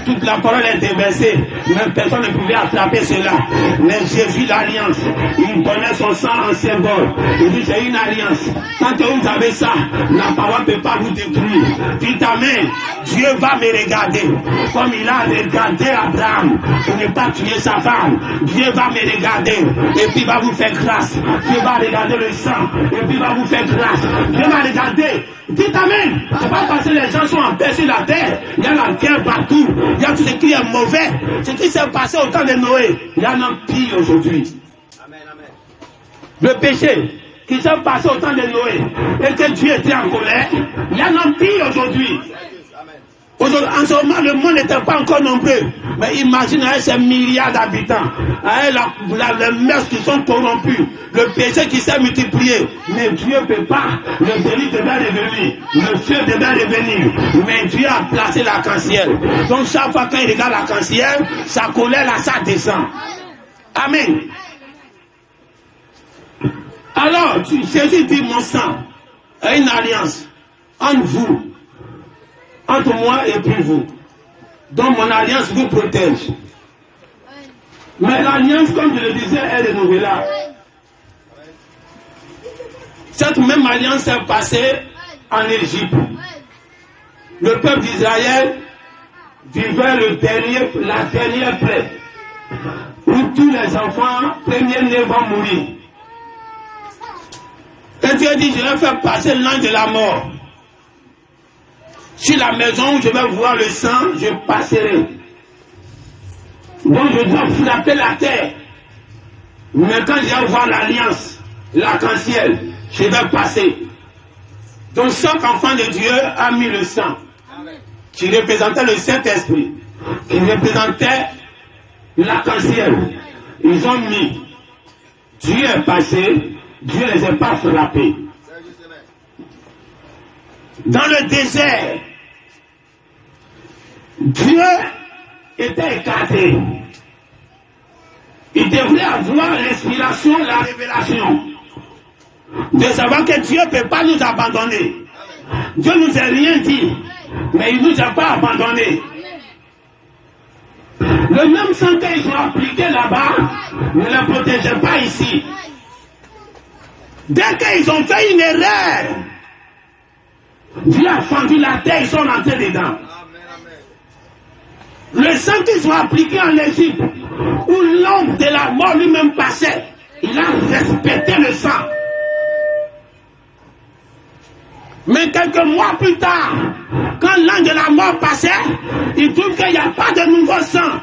Toute la parole est déversée. Même personne ne pouvait attraper cela. Mais Jésus, l'alliance, il donnait son sang en symbole. Il dit, j'ai une alliance. Quand vous avez ça, la parole ne peut pas vous détruire. Dites amen. Dieu va me regarder. Comme il a regardé Abraham pour ne pas tuer sa femme. Dieu va me regarder. Et puis il va vous faire grâce. Dieu va regarder le sang. Et puis il va vous faire grâce. Dieu va regarder. Dites amen. C'est pas parce que les gens sont en paix sur la terre. Il y a la guerre partout. Il y a tout ce qui est mauvais. Ce qui s'est passé au temps de Noé. Il y en a pire aujourd'hui. Amen, amen. Le péché qui s'est passé au temps de Noé et que Dieu était en colère. Il y en a pire aujourd'hui. En ce moment, le monde n'était pas encore nombreux. Mais imagine avec ces milliards d'habitants, avec les mœurs qui sont corrompues, le péché qui s'est multiplié. Mais Dieu ne peut pas. Le délit devait revenir. Le feu devait revenir. Mais Dieu a placé l'arc-en-ciel. Donc chaque fois qu'il regarde l'arc-en-ciel, sa colère là, ça descend. Amen. Alors, Jésus dit, mon sang est une alliance entre vous. Entre moi et puis vous. Donc mon alliance vous protège. Mais l'alliance, comme je le disais, est renouvelable. Cette même alliance est passée en Égypte. Le peuple d'Israël vivait la dernière plaie, où tous les enfants premiers-nés vont mourir. Et Dieu dit, je vais faire passer l'ange de la mort. Sur la maison où je vais voir le sang, je passerai. Donc je dois frapper la terre. Mais quand je vais voir l'alliance, l'arc-en-ciel, je vais passer. Donc chaque enfant de Dieu a mis le sang, qui représentait le Saint-Esprit, qui représentait l'arc-en-ciel. Ils ont mis. Dieu est passé, Dieu ne les a pas frappés. Dans le désert, Dieu était écarté. Il devrait avoir l'inspiration, la révélation, de savoir que Dieu ne peut pas nous abandonner. Dieu ne nous a rien dit, mais il ne nous a pas abandonnés. Le même sang qu'ils ont appliqué là-bas ne le protégeait pas ici. Dès qu'ils ont fait une erreur, Dieu a fendu la terre, ils sont rentrés dedans. Le sang qu'ils ont appliqué en Égypte, où l'homme de la mort lui-même passait, il a respecté le sang. Mais quelques mois plus tard, quand l'ange de la mort passait, il trouve qu'il n'y a pas de nouveau sang.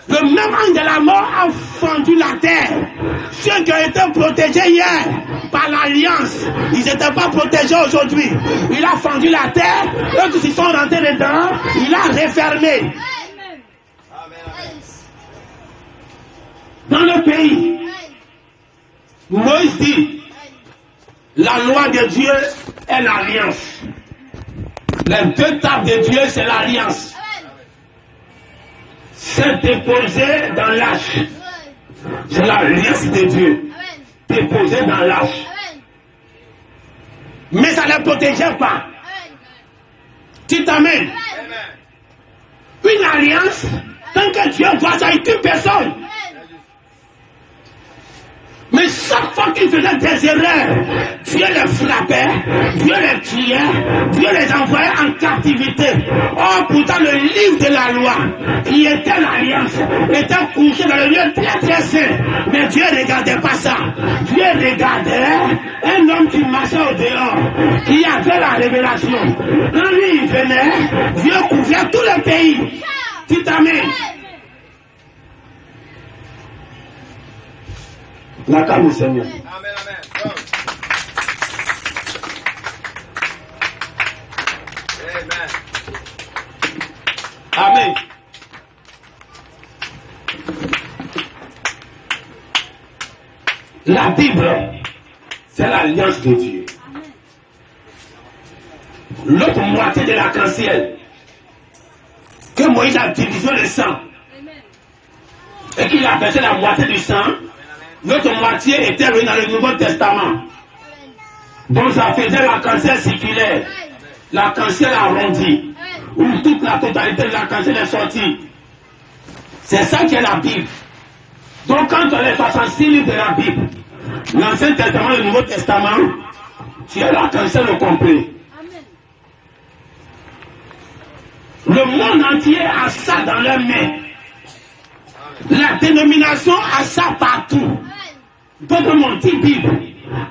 Le même ange de la mort a fendu la terre. Ceux qui ont été protégés hier par l'alliance, ils n'étaient pas protégés aujourd'hui. Il a fendu la terre, eux qui sont rentrés dedans, il a refermé. Dans le pays, Moïse dit, la loi de Dieu est l'alliance. Les deux tables de Dieu, c'est l'alliance. C'est déposé dans l'arche. C'est l'alliance de Dieu. Déposé dans l'arche. Mais ça ne les protégeait pas. Tu t'amènes. Une alliance, tant que Dieu voit ça, il tue personne. Mais chaque fois qu'ils faisaient des erreurs, Dieu les frappait, Dieu les tuait, Dieu les envoyait en captivité. Or, pourtant, le livre de la loi, qui était l'alliance, était couché dans le lieu très très saint. Mais Dieu ne regardait pas ça. Dieu regardait un homme qui marchait au dehors, qui avait la révélation. Quand lui, il venait, Dieu couvrait tout le pays. Tu t'amènes. La calme, Seigneur. Amen, amen. Amen. Amen. La Bible, c'est l'alliance de Dieu. L'autre moitié de l'arc-en-ciel, que Moïse a divisé le sang, et qu'il a versé la moitié du sang, l'autre moitié était revenue dans le Nouveau Testament. Donc ça faisait l'arc-en-ciel circulaire, l'arc-en-ciel arrondi, où toute la totalité de l'arc-en-ciel est sortie. C'est ça qui est la Bible. Donc quand on est 66 livres de la Bible, l'Ancien Testament et le Nouveau Testament, tu as l'arc-en-ciel au complet. Le monde entier a ça dans leurs mains. La dénomination a ça partout. D'autres m'ont dit Bible.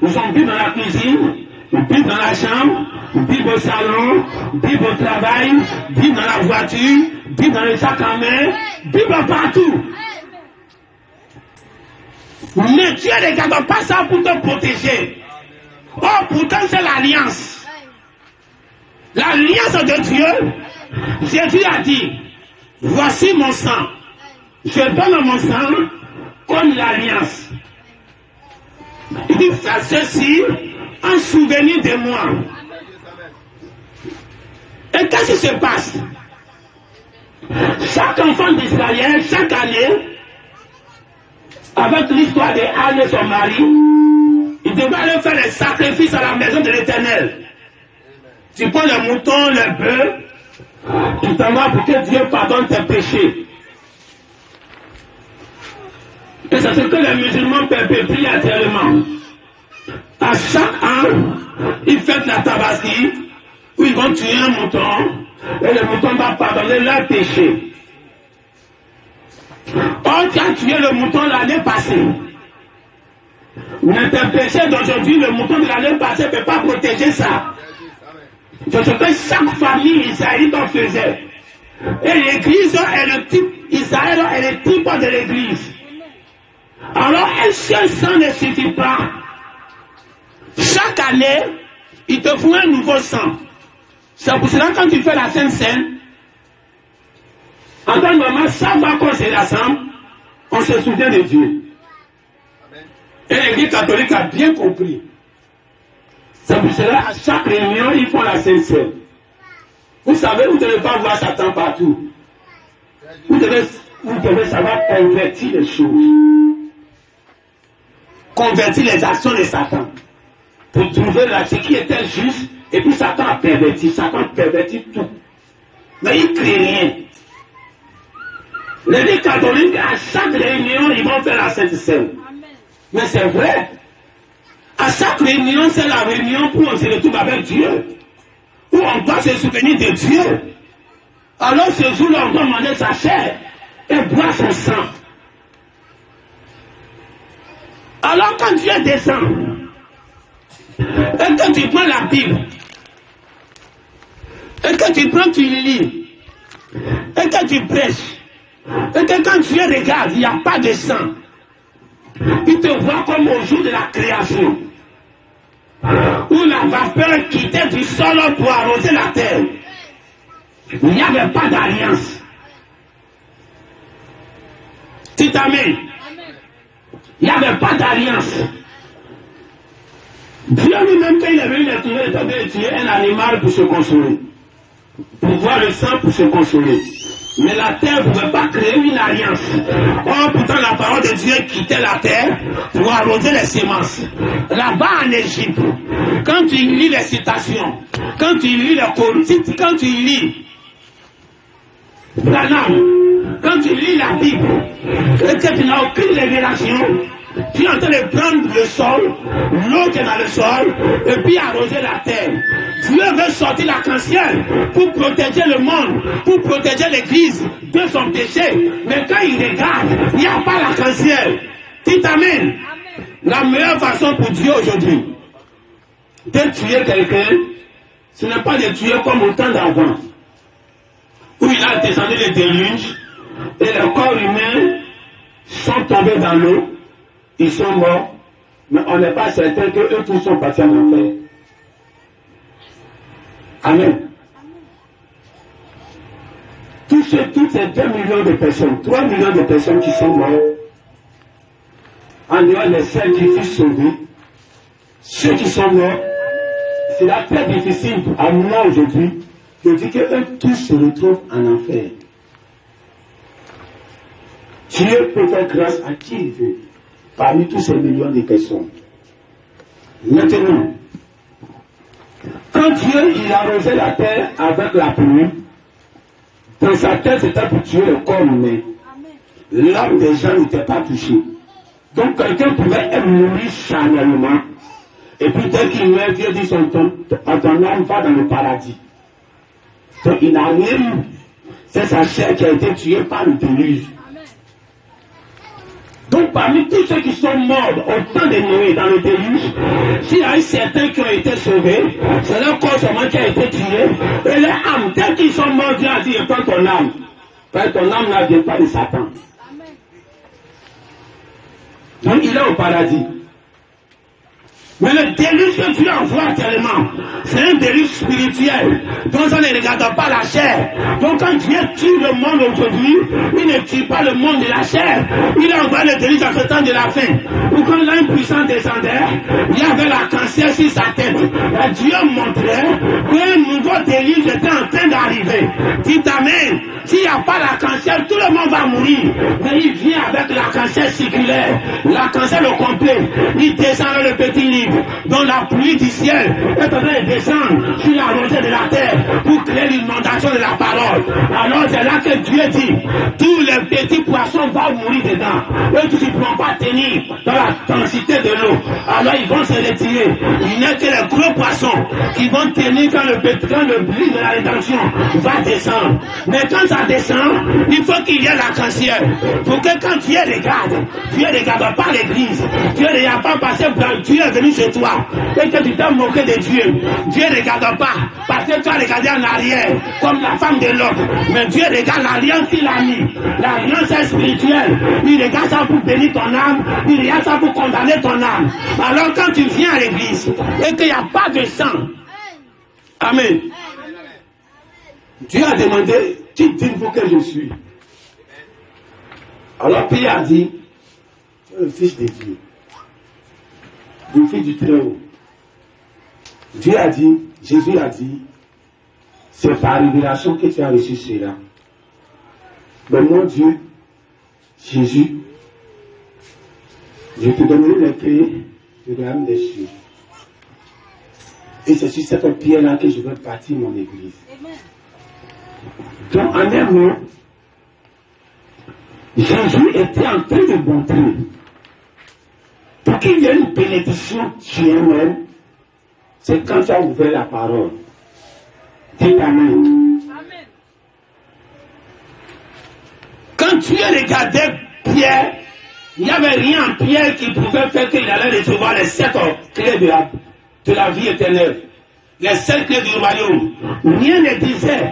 Ils ont Bible dans la cuisine, Bible dans la chambre, Bible au salon, Bible au travail, Bible dans la voiture, Bible dans le sac à main, Bible partout. Mais Dieu ne regarde pas ça pour te protéger. Oh, pourtant c'est l'alliance. L'alliance de Dieu, Jésus a dit, voici mon sang. Je donne mon sang comme l'alliance. Il dit, faites ceci en souvenir de moi. Et qu'est-ce qui se passe? Chaque enfant d'Israël, chaque année, avec l'histoire d'Anne et son mari, il devait aller faire les sacrifices à la maison de l'Éternel. Tu prends les moutons, les bœufs, Tu t'en vas pour que Dieu pardonne tes péchés. Et c'est ce que les musulmans perpétuent actuellement. À chaque an, ils fêtent la tabaski, où ils vont tuer un mouton, et le mouton va pardonner leurs péchés. Or, tu as tué le mouton l'année passée. Mais tes péchés d'aujourd'hui, le mouton de l'année passée ne peut pas protéger ça. C'est ce que chaque famille israélite faisait. Et l'église est le type, Israël est le type de l'église. Alors, un seul sang ne suffit pas. Chaque année, il te faut un nouveau sang. C'est pour cela que quand tu fais la Sainte Seine, en tant que maman, chaque fois qu'on se rassemble, on se souvient de Dieu. Et l'Église catholique a bien compris. C'est pour cela, à chaque réunion, ils font la Sainte Seine. Vous savez, vous ne devez pas voir Satan partout. Vous devez savoir convertir les choses. Convertir les actions de Satan. Pour trouver ce qui était juste, et puis Satan a perverti. Satan pervertit tout. Mais il ne crée rien. Les catholiques, à chaque réunion, ils vont faire la Sainte Seine. Mais c'est vrai. À chaque réunion, c'est la réunion où on se retrouve avec Dieu. Où on doit se souvenir de Dieu. Alors ce jour-là, on doit manger sa chair et boire son sang. Alors quand Dieu descend, et que tu prends la Bible, et que tu prends, tu lis, et que tu prêches, et que quand Dieu regarde, il n'y a pas de sang. Il te voit comme au jour de la création, où la vapeur quittait du sol pour arroser la terre. Il n'y avait pas d'alliance. Tu t'amènes. Il n'y avait pas d'alliance. Dieu lui-même, quand il est venu, il a trouvé le temps de tuer un animal pour se consoler. Pour voir le sang pour se consoler. Mais la terre ne pouvait pas créer une alliance. Or, pourtant, la parole de Dieu quittait la terre pour arroser les semences. Là-bas en Égypte, quand tu lis les citations, quand tu lis les Corinthiens, quand tu lis Branham, quand tu lis la Bible, et que tu n'as aucune révélation, tu es en train de prendre le sol, l'eau qui est dans le sol, et puis arroser la terre. Dieu veut sortir l'arc-en-ciel pour protéger le monde, pour protéger l'église de son péché. Mais quand il regarde, il n'y a pas l'arc-en-ciel. Tu t'amènes. La meilleure façon pour Dieu aujourd'hui de tuer quelqu'un, ce n'est pas de tuer comme au temps d'avant, où il a descendu les déluges, et les corps humains sont tombés dans l'eau. Ils sont morts, mais on n'est pas certain qu'eux tous sont partis en enfer. Amen. Toutes ces 2 millions de personnes, 3 millions de personnes qui sont mortes, en dehors des celles qui furent sauvées, ceux qui sont morts, c'est la très difficile à moi aujourd'hui de dire qu'eux tous se retrouvent en enfer. Dieu peut faire grâce à qui il veut. Parmi tous ces millions de personnes. Maintenant, quand Dieu il arrosait la terre avec la pluie, dans sa tête c'était pour tuer le corps humain. L'âme des gens n'était pas touchée. Donc quelqu'un pouvait mourir charnellement. Et puis dès qu'il meurt, Dieu dit ton âme va dans le paradis. Donc il n'a rien eu. C'est sa chair qui a été tuée par le déluge. Donc parmi tous ceux qui sont morts au temps de Noé dans le déluge, s'il y a eu certains qui ont été sauvés, c'est leur corps seulement qui a été tué, et les âmes, dès qu'ils sont morts, Dieu a dit, prends ton âme. Parce que ton âme ne vient pas de Satan. Donc il est au paradis. Mais le déluge que Dieu envoie actuellement, c'est un déluge spirituel. Donc ça ne regarde pas la chair. Donc quand Dieu tue le monde aujourd'hui, il ne tue pas le monde de la chair. Il envoie le déluge à ce temps de la fin. Ou quand l'âme puissant descendait, il y avait l'arc-en-ciel sur sa tête. Et Dieu montrait qu'un nouveau déluge était en train d'arriver. Tu t'amènes. S'il n'y a pas l'arc-en-ciel, tout le monde va va mourir, mais il vient avec l'arc-en-ciel circulaire, l'arc-en-ciel au complet. Il descend dans le petit livre, dont la pluie du ciel est en train de descendre sur la rosée de la terre pour créer l'inondation de la parole. Alors c'est là que Dieu dit, tous les petits poissons vont mourir dedans. Eux qui ne pourront pas tenir dans la densité de l'eau. Alors ils vont se retirer. Il n'est que les gros poissons qui vont tenir quand le livre de la rédemption va descendre. Mais quand ça descend, il faut qu'il y ait l'arc-en-ciel. Pour que quand Dieu ne regarde pas l'église. Dieu ne regarde pas parce que Dieu est venu chez toi. Et que tu t'es moqué de Dieu. Dieu ne regarde pas parce que tu as regardé en arrière comme la femme de l'autre. Mais Dieu regarde l'alliance qu'il a mis. L'alliance est spirituelle. Il regarde ça pour bénir ton âme. Il regarde ça pour condamner ton âme. Alors quand tu viens à l'église et qu'il n'y a pas de sang. Amen. Dieu a demandé, qui dites-vous que je suis? Alors Pierre a dit, tu es le fils de Dieu, le fils du Très-Haut. Dieu a dit, Jésus a dit, c'est par révélation que tu as reçu cela. Mais mon Dieu, Jésus, je te donnerai les clés de l'âme des cieux. Et c'est sur cette pierre-là que je vais bâtir mon église. Donc, en un mot, Jésus était en train de montrer pour qu'il y ait une bénédiction chez un-même, c'est quand tu as ouvert la parole. Dis Amen. Amen. Quand tu regardais Pierre, il n'y avait rien en Pierre qui pouvait faire qu'il allait recevoir les 7 clés de la vie éternelle. Les 7 clés du royaume. Rien ne disait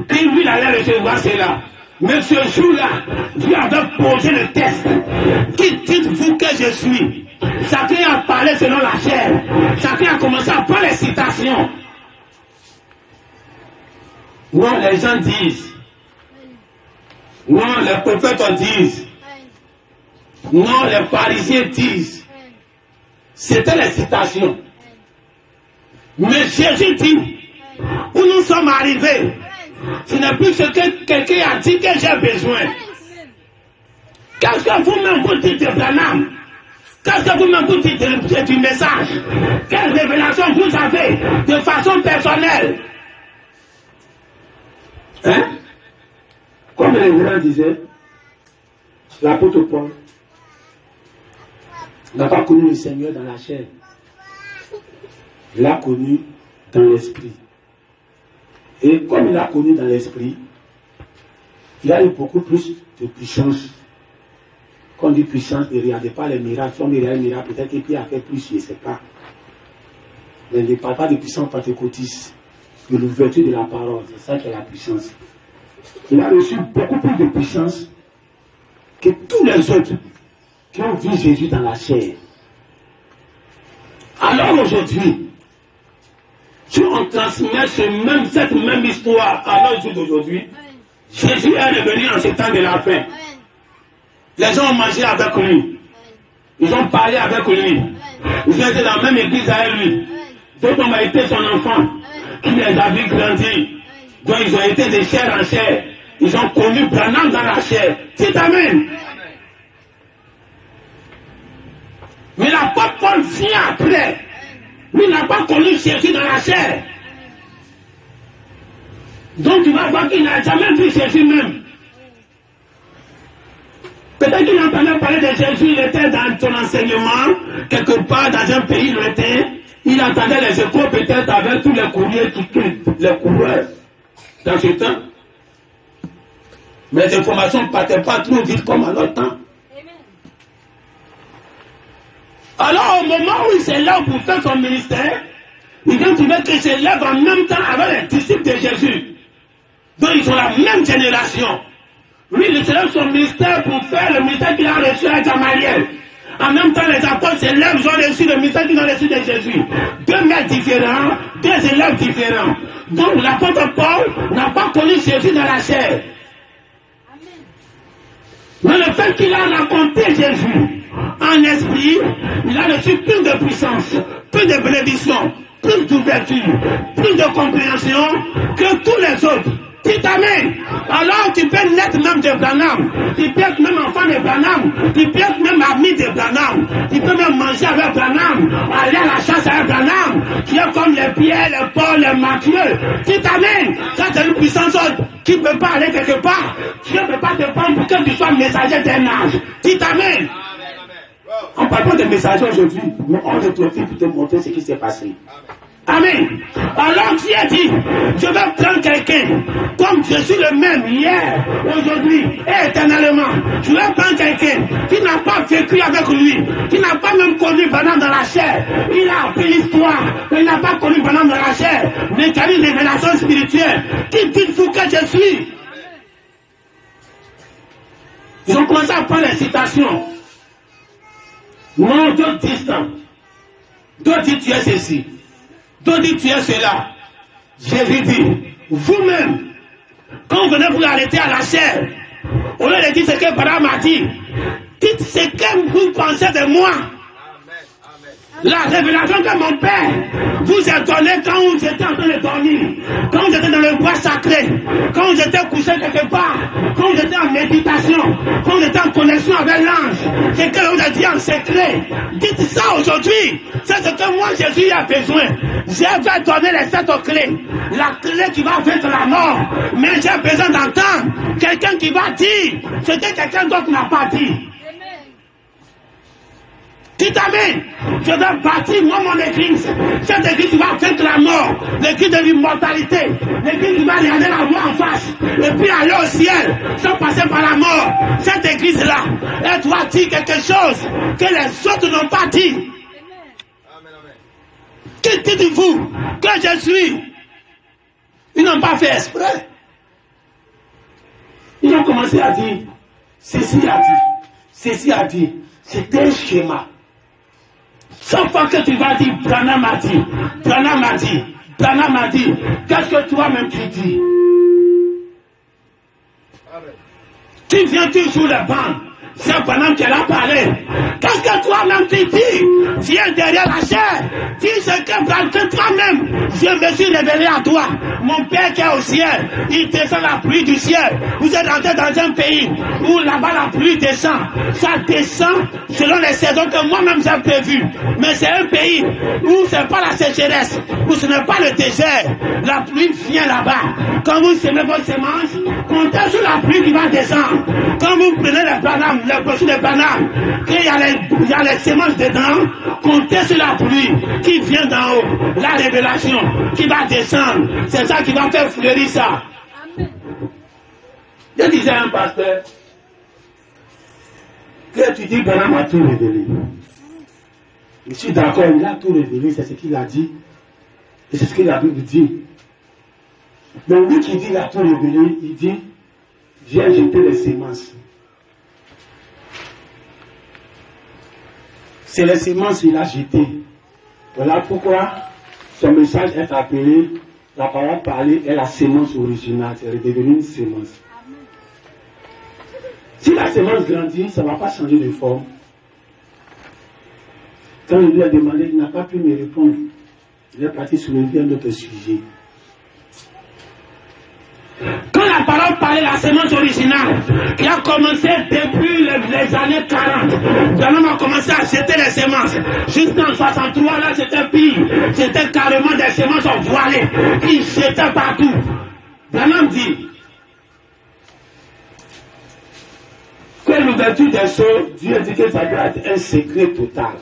que lui allait recevoir cela. Mais ce jour-là, Dieu avait posé le test. Qui dites-vous que je suis? Chacun a parlé selon la chair. Chacun a commencé à prendre les citations. Non, les gens disent. Non, les prophètes disent. Non, les pharisiens disent. C'était les citations. Mais Jésus dit, où nous sommes arrivés, ce n'est plus ce que quelqu'un a dit que j'ai besoin. Qu'est-ce que vous-même vous dites de Branham? Qu'est-ce que vous-même vous dites du message? Quelle révélation vous avez de façon personnelle? Hein? Comme les gens disaient, l'apôtre Paul n'a pas connu le Seigneur dans la chair. Il l'a connu dans l'esprit. Et comme il l'a connu dans l'esprit, il a eu beaucoup plus de puissance. Quand on dit puissance, ne regardez pas les miracles. Si on regarde les miracles, peut-être qu'il a fait plus, je ne sais pas. Mais ne parle pas de puissance pentecôtiste, de l'ouverture de la parole. C'est ça qui est la puissance. Il a reçu beaucoup plus de puissance que tous les autres qui ont vu Jésus dans la chair. Alors aujourd'hui, si on transmet cette même histoire à nos jours d'aujourd'hui, Jésus est revenu en ce temps de la fin. Les gens ont mangé avec lui. Ils ont parlé avec lui. Ils ont été dans la même église avec lui. D'autres ont été son enfant, qui les a vus grandir. Donc ils ont été de chair en chair. Ils ont connu Branham dans la chair. C'est Amen. Mais l'apôtre Paul vient après. Lui n'a pas connu Jésus dans la chair. Donc tu vas voir qu'il n'a jamais vu Jésus même. Peut-être qu'il entendait parler de Jésus, il était dans son enseignement, quelque part dans un pays lointain. Il entendait les échos peut-être avec tous les courriers qui quittent, les coureurs dans ce temps. Mais les informations ne partaient pas trop vite comme à notre temps. Alors au moment où il s'élève pour faire son ministère, il vient trouver qu'il s'élève en même temps avec les disciples de Jésus. Donc ils sont la même génération. Lui, il s'élève son ministère pour faire le ministère qu'il a reçu à Gamaliel. En même temps, les apôtres s'élèvent, ils ont reçu le ministère qu'ils ont reçu de Jésus. 2 maîtres différents, 2 élèves différents. Donc l'apôtre Paul n'a pas connu Jésus dans la chair. Mais le fait qu'il a rencontré Jésus en esprit, il a reçu plus de puissance, plus de bénédiction, plus d'ouverture, plus de compréhension que tous les autres. Dites Amen. Alors tu peux naître même de Branham. Tu peux être même enfant de Branham. Tu peux être même ami de Branham. Tu peux même manger avec Branham. Aller à la chasse avec Branham. Qui est comme les Pierre, les Paul, les Matthieu. Dites Amen. Ça c'est une puissance qui ne peut pas aller quelque part. Dieu ne peut pas te prendre pour que tu sois messager d'un âge. Dites Amen. On ne parle pas de messager aujourd'hui, mais on est profite pour te montrer ce qui s'est passé. Amen. Alors Dieu dit, je vais prendre quelqu'un, comme je suis le même hier, aujourd'hui et éternellement. Je vais prendre quelqu'un qui n'a pas vécu avec lui, qui n'a pas même connu Branham dans la chair. Il a appris l'histoire, mais il n'a pas connu Branham dans la chair. Mais qui a une révélation spirituelle. Qui dites-vous que je suis? Ils ont commencé à prendre les citations. Non, d'autres disent ça. D'autres disent tu es ceci. D'autres disent tu es cela. Jésus dit, vous-même, quand vous venez vous arrêter à la chair, au lieu de dire ce que Branham a dit, dites ce que vous pensez de moi. La révélation que mon Père vous a donnée quand vous étiez en train de dormir, quand vous étiez dans le bois sacré, quand vous étiez couché quelque part, quand vous étiez en méditation, quand vous étiez en connexion avec l'ange, c'est que vous a dit en secret. Dites ça aujourd'hui. C'est ce que moi Jésus a besoin. Je vais donner les 7 clés. La clé qui va vaincre la mort. Mais j'ai besoin d'entendre quelqu'un qui va dire ce que quelqu'un d'autre n'a pas dit. Dites Amen. Je vais bâtir moi mon église. Cette église qui va vaincre la mort. L'église de l'immortalité. L'église qui va regarder la mort en face. Et puis aller au ciel. Sans passer par la mort. Cette église-là, elle doit dire quelque chose que les autres n'ont pas dit. Amen, amen. Qui dites-vous que je suis? Ils n'ont pas fait exprès. Ils ont commencé à dire, ceci a dit, ceci a dit. C'était un schéma. Chaque fois que tu vas dire, Branham a dit, Branham a dit, Branham a dit, qu'est-ce que toi-même tu dis? Tu viens toujours le banc. C'est Branham qui a parlé. Qu'est-ce que toi-même tu dis? Viens derrière la chair. Dis ce que toi-même, je me suis révélé à toi. Mon Père qui est au ciel, il descend la pluie du ciel. Vous êtes entré dans un pays où là-bas la pluie descend. Ça descend selon les saisons que moi-même j'ai prévues. Mais c'est un pays où c'est pas la sécheresse, où ce n'est pas le désert. La pluie vient là-bas. Quand vous semez vos semences, comptez sur la pluie qui va descendre. Quand vous prenez les bananes, les brochures de bananes, qu'il y a les semences dedans, comptez sur la pluie qui vient d'en haut. La révélation qui va descendre. C'est ça qui va faire fleurir ça. Je disais à un pasteur que tu dis Branham a tout révélé. Je suis d'accord, il a tout révélé, c'est ce qu'il a dit. Et c'est ce que la Bible dit. Mais lui qui dit il a tout révélé, il dit j'ai jeté les semences. C'est les semences qu'il a jetées. Voilà pourquoi son message est appelé, la parole parlée est la semence originale, c'est devenu une semence. Si la semence grandit, ça ne va pas changer de forme. Quand il lui a demandé, il n'a pas pu me répondre. Il est parti sur un autre sujet. Quand la parole parlait de la semence originale, qui a commencé depuis les années 40, Branham a commencé à jeter les semences. Jusqu'en 63, là, c'était pire. C'était carrément des semences voilées qui jetaient partout. Branham dit que l'ouverture des choses, Dieu dit que ça doit être un secret total.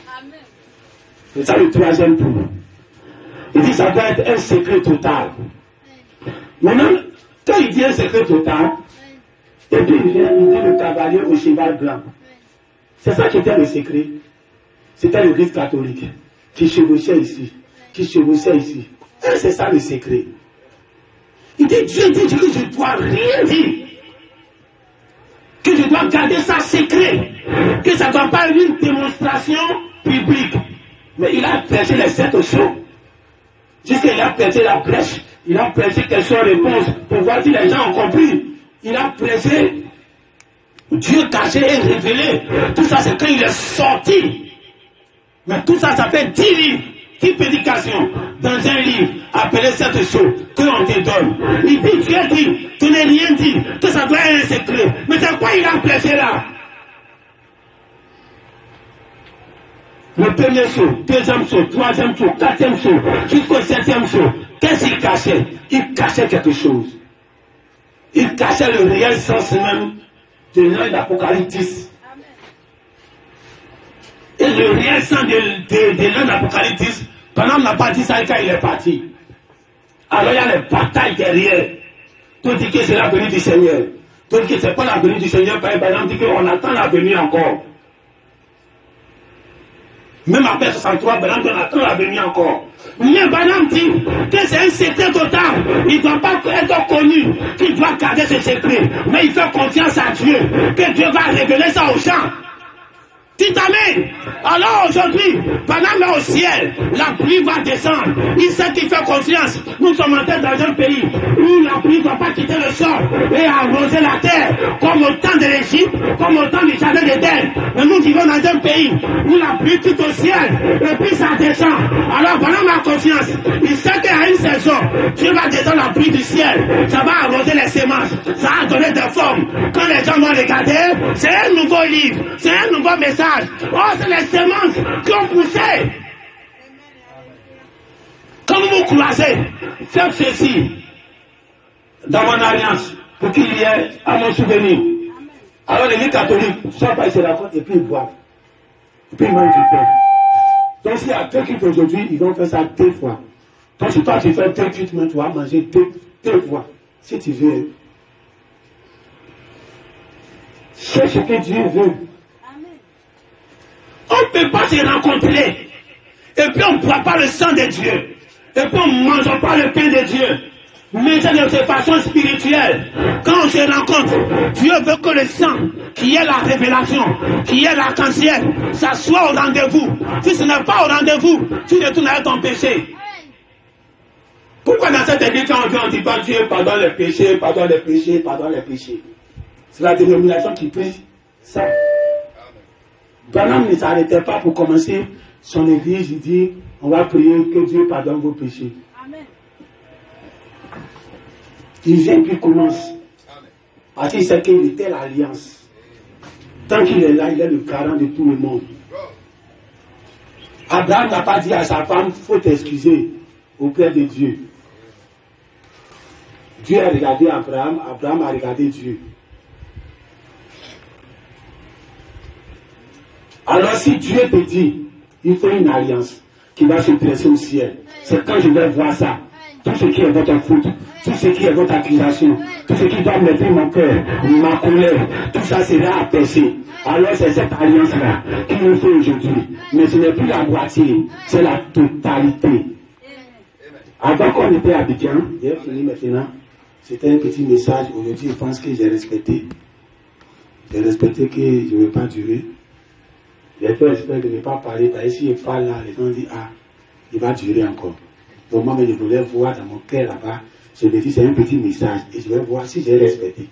C'est ça le troisième point. Il dit que ça doit être un secret total. Maintenant, quand il dit un secret total, et puis il dit le cavalier au cheval blanc. C'est ça qui était le secret. C'était l'église catholique qui chevauchait ici, qui chevauchait ici. Et c'est ça le secret. Il dit, Dieu dit que je ne dois rien dire. Que je dois garder ça secret. Que ça ne doit pas être une démonstration publique. Mais il a prêché les 7 choses. Jusqu'il a prêché la brèche. Il a prêché questions-réponses pour voir si les gens ont compris. Il a prêché Dieu caché et révélé. Tout ça, c'est quand il est sorti. Mais tout ça, ça fait 10 livres. qui prédication dans un livre appelé cette chose que l'on te donne. Il dit, tu as dit, tu n'as rien dit, que ça doit être un secret. Mais c'est quoi il a prêché là? Le premier saut, deuxième saut, troisième saut, quatrième saut, jusqu'au septième saut. Qu'est-ce qu'il cachait? Il cachait quelque chose. Il cachait le réel sens même de l'œil d'Apocalypse. Et le réel sens de l'œil d'Apocalypse, pendant n'a pas dit ça quand il est parti. Alors il y a les batailles derrière. Tout dit que c'est la venue du Seigneur. Tout dit que ce n'est pas la venue du Seigneur. Par exemple, dit qu'on attend la venue encore. Même après 63, Banam attend la venue encore. Mais Banam dit que c'est un secret total. Il ne doit pas être connu. Il doit garder ce secret. Mais il fait confiance à Dieu. Que Dieu va révéler ça aux gens. Dites amen. Alors aujourd'hui, Banam est au ciel. La pluie va descendre. Il sait qu'il fait confiance. Nous sommes entrés dans un pays où la pluie ne doit pas quitter le sol et arroser la terre. Comme au temps de l'Égypte, comme au temps du jardin d'Éden. Mais nous vivons dans un pays où la pluie quitte au ciel et puis ça descend. Alors Banam a confiance. Il sait qu'à une saison, Dieu va descendre la pluie du ciel. Ça va arroser les semences. Ça va donner des formes. Quand les gens vont regarder, c'est un nouveau livre. C'est un nouveau message. Oh, c'est les semences qui ont poussé. Quand vous croisez, faites ceci dans mon alliance pour qu'il y ait à mon souvenir. Alors les catholiques, soit pas ils se racontent et puis ils boivent. Et puis ils mangent du pain. Donc s'il y a deux cultes aujourd'hui, ils vont faire ça 2 fois. Donc si toi tu fais 2 cultes, tu vas manger 2 fois. Si tu veux. C'est ce que Dieu veut. On ne peut pas se rencontrer. Et puis on ne boit pas le sang de Dieu. Et puis on ne mange pas le pain de Dieu. Mais c'est de cette façon spirituelle. Quand on se rencontre, Dieu veut que le sang, qui est la révélation, qui est l'arc-en-ciel, ça soit au rendez-vous. Si ce n'est pas au rendez-vous, tu retourneras ton péché. Pourquoi dans cette église, quand on vient, on dit pas Dieu, pardonne les péchés, pardonne les péchés, pardonne les péchés. C'est la dénomination qui prie ça. Banam ne s'arrêtait pas pour commencer son église, il dit, on va prier que Dieu pardonne vos péchés. Amen. Il vient puis commence. Parce qu'il sait qu'il était l'alliance. Tant qu'il est là, il est le garant de tout le monde. Abraham n'a pas dit à sa femme, il faut t'excuser auprès de Dieu. Dieu a regardé Abraham, Abraham a regardé Dieu. Alors si Dieu te dit, il faut une alliance qui va se dresser au ciel, c'est quand je vais voir ça. Tout ce qui est votre faute, tout ce qui est votre accusation, tout ce qui doit mettre mon cœur, ma colère, tout ça sera apaisé. Alors c'est cette alliance-là qu'il nous faut aujourd'hui. Mais ce n'est plus la moitié, c'est la totalité. Avant qu'on était à Abidjan, j'ai fini maintenant, c'était un petit message. Aujourd'hui, je pense que j'ai respecté. J'ai respecté que je ne vais pas durer. J'ai fait exprès de ne pas parler, parce que si je parle là, les gens disent, ah, il va durer encore. Donc moi, je voulais voir dans mon cœur là-bas, je me dis, c'est un petit message, et je vais voir si j'ai respecté.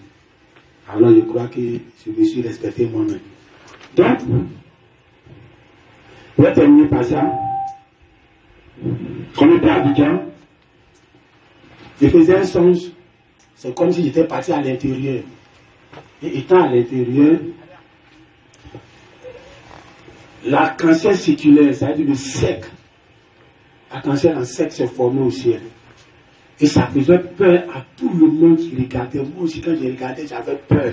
Alors je crois que je me suis respecté moi-même. Donc, je vais terminer par ça. Quand on était à Abidjan, je faisais un songe, c'est comme si j'étais parti à l'intérieur. Et étant à l'intérieur, l'arc-en-ciel circulaire, c'est-à-dire le cercle, l'arc-en-ciel en cercle s'est formé au ciel. Et ça faisait peur à tout le monde qui regardait. Moi aussi, quand je regardais, j'avais peur.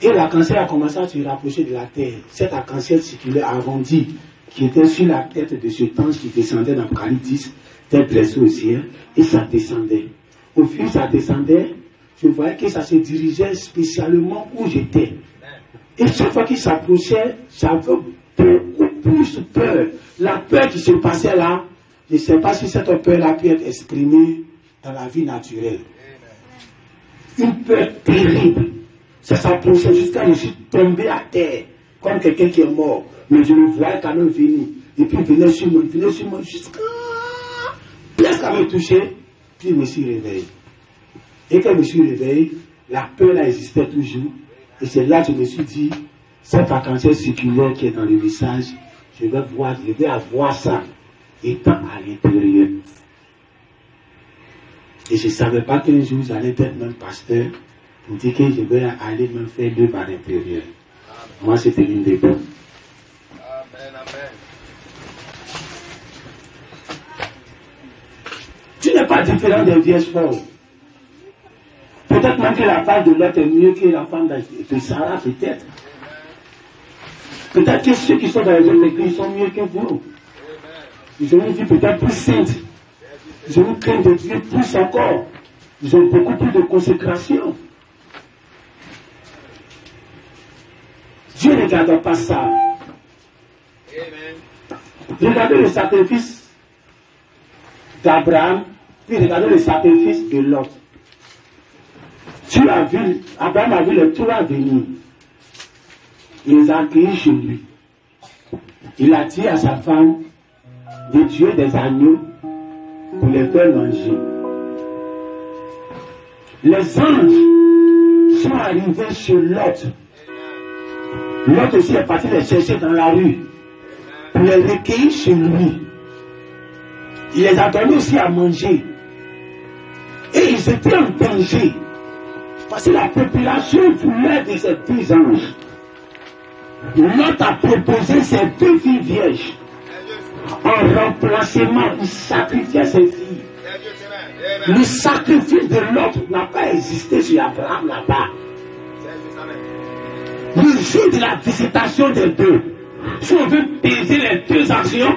Et l'arc-en-ciel a commencé à se rapprocher de la terre. Cet arc-en-ciel circulaire arrondi, qui était sur la tête de ce ange qui descendait dans l'Apocalypse 10, était dressé au ciel, et ça descendait. Au fil où ça descendait, je voyais que ça se dirigeait spécialement où j'étais. Et chaque fois qu'il s'approchait, j'avais beaucoup plus peur. La peur qui se passait là, je ne sais pas si cette peur-là peut être exprimée dans la vie naturelle. Une peur terrible. Ça s'approchait jusqu'à ce que je suis tombé à terre, comme quelqu'un qui est mort. Mais je le voyais quand même venir. Et puis il venait sur moi jusqu'à presque à me toucher. Puis je me suis réveillé. Et quand je me suis réveillé, la peur là existait toujours. Et c'est là que je me suis dit, cette arc-en-ciel circulaire qui est dans le message, je vais avoir ça étant à l'intérieur. Et je ne savais pas qu'un jour j'allais être même pasteur pour dire que je vais aller me faire l'œuvre à l'intérieur. Moi, c'était l'une des deux. Amen, amen. Tu n'es pas différent des vierges folles. Peut-être même que la femme de l'autre est mieux que la femme de Sarah, peut-être. Peut-être que ceux qui sont dans les autres églises sont mieux que vous. Ils ont une vie peut-être plus sainte. Ils ont une crainte de Dieu plus encore. Ils ont beaucoup plus de consécration. Dieu ne regarde pas ça. Amen. Regardez le sacrifice d'Abraham, puis regardez le sacrifice de Lot. Abraham a vu les trois venir. Il les a accueillis chez lui. Il a dit à sa femme de tuer des agneaux pour les faire manger. Les anges sont arrivés chez Lot. Lot aussi est parti les chercher dans la rue pour les recueillir chez lui. Il les a donnés aussi à manger. Et ils étaient en danger. Parce que la population voulait de ces deux anges. Lot a proposé ces deux filles vierges. En remplacement, il sacrifiait ses filles. Le sacrifice de Lot n'a pas existé sur Abraham là-bas. Le jour de la visitation des deux, si on veut peser les deux actions,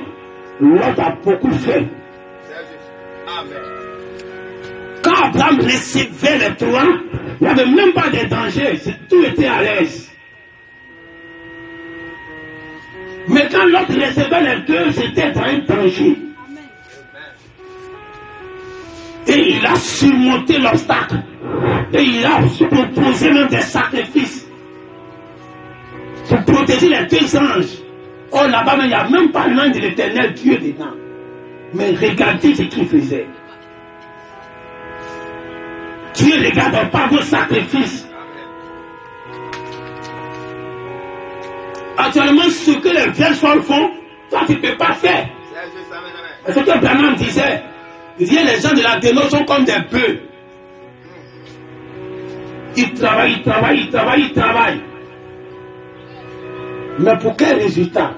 Lot a beaucoup fait. Quand Abraham recevait les trois, il n'y avait même pas de danger, tout était à l'aise. Mais quand l'autre recevait les deux, c'était dans un danger. Et il a surmonté l'obstacle. Et il a proposé même des sacrifices pour protéger les deux anges. Oh, là-bas, il n'y a même pas l'ange de l'Éternel Dieu dedans. Mais regardez ce qu'il faisait. Dieu ne regarde pas vos sacrifices. Actuellement, ce que les vierges folles font, toi tu ne peux pas faire. C'est ce que Branham disait. Il disait les gens de la dénoce sont comme des bœufs. Ils travaillent, ils travaillent, ils travaillent, ils travaillent. Mais pour quel résultat?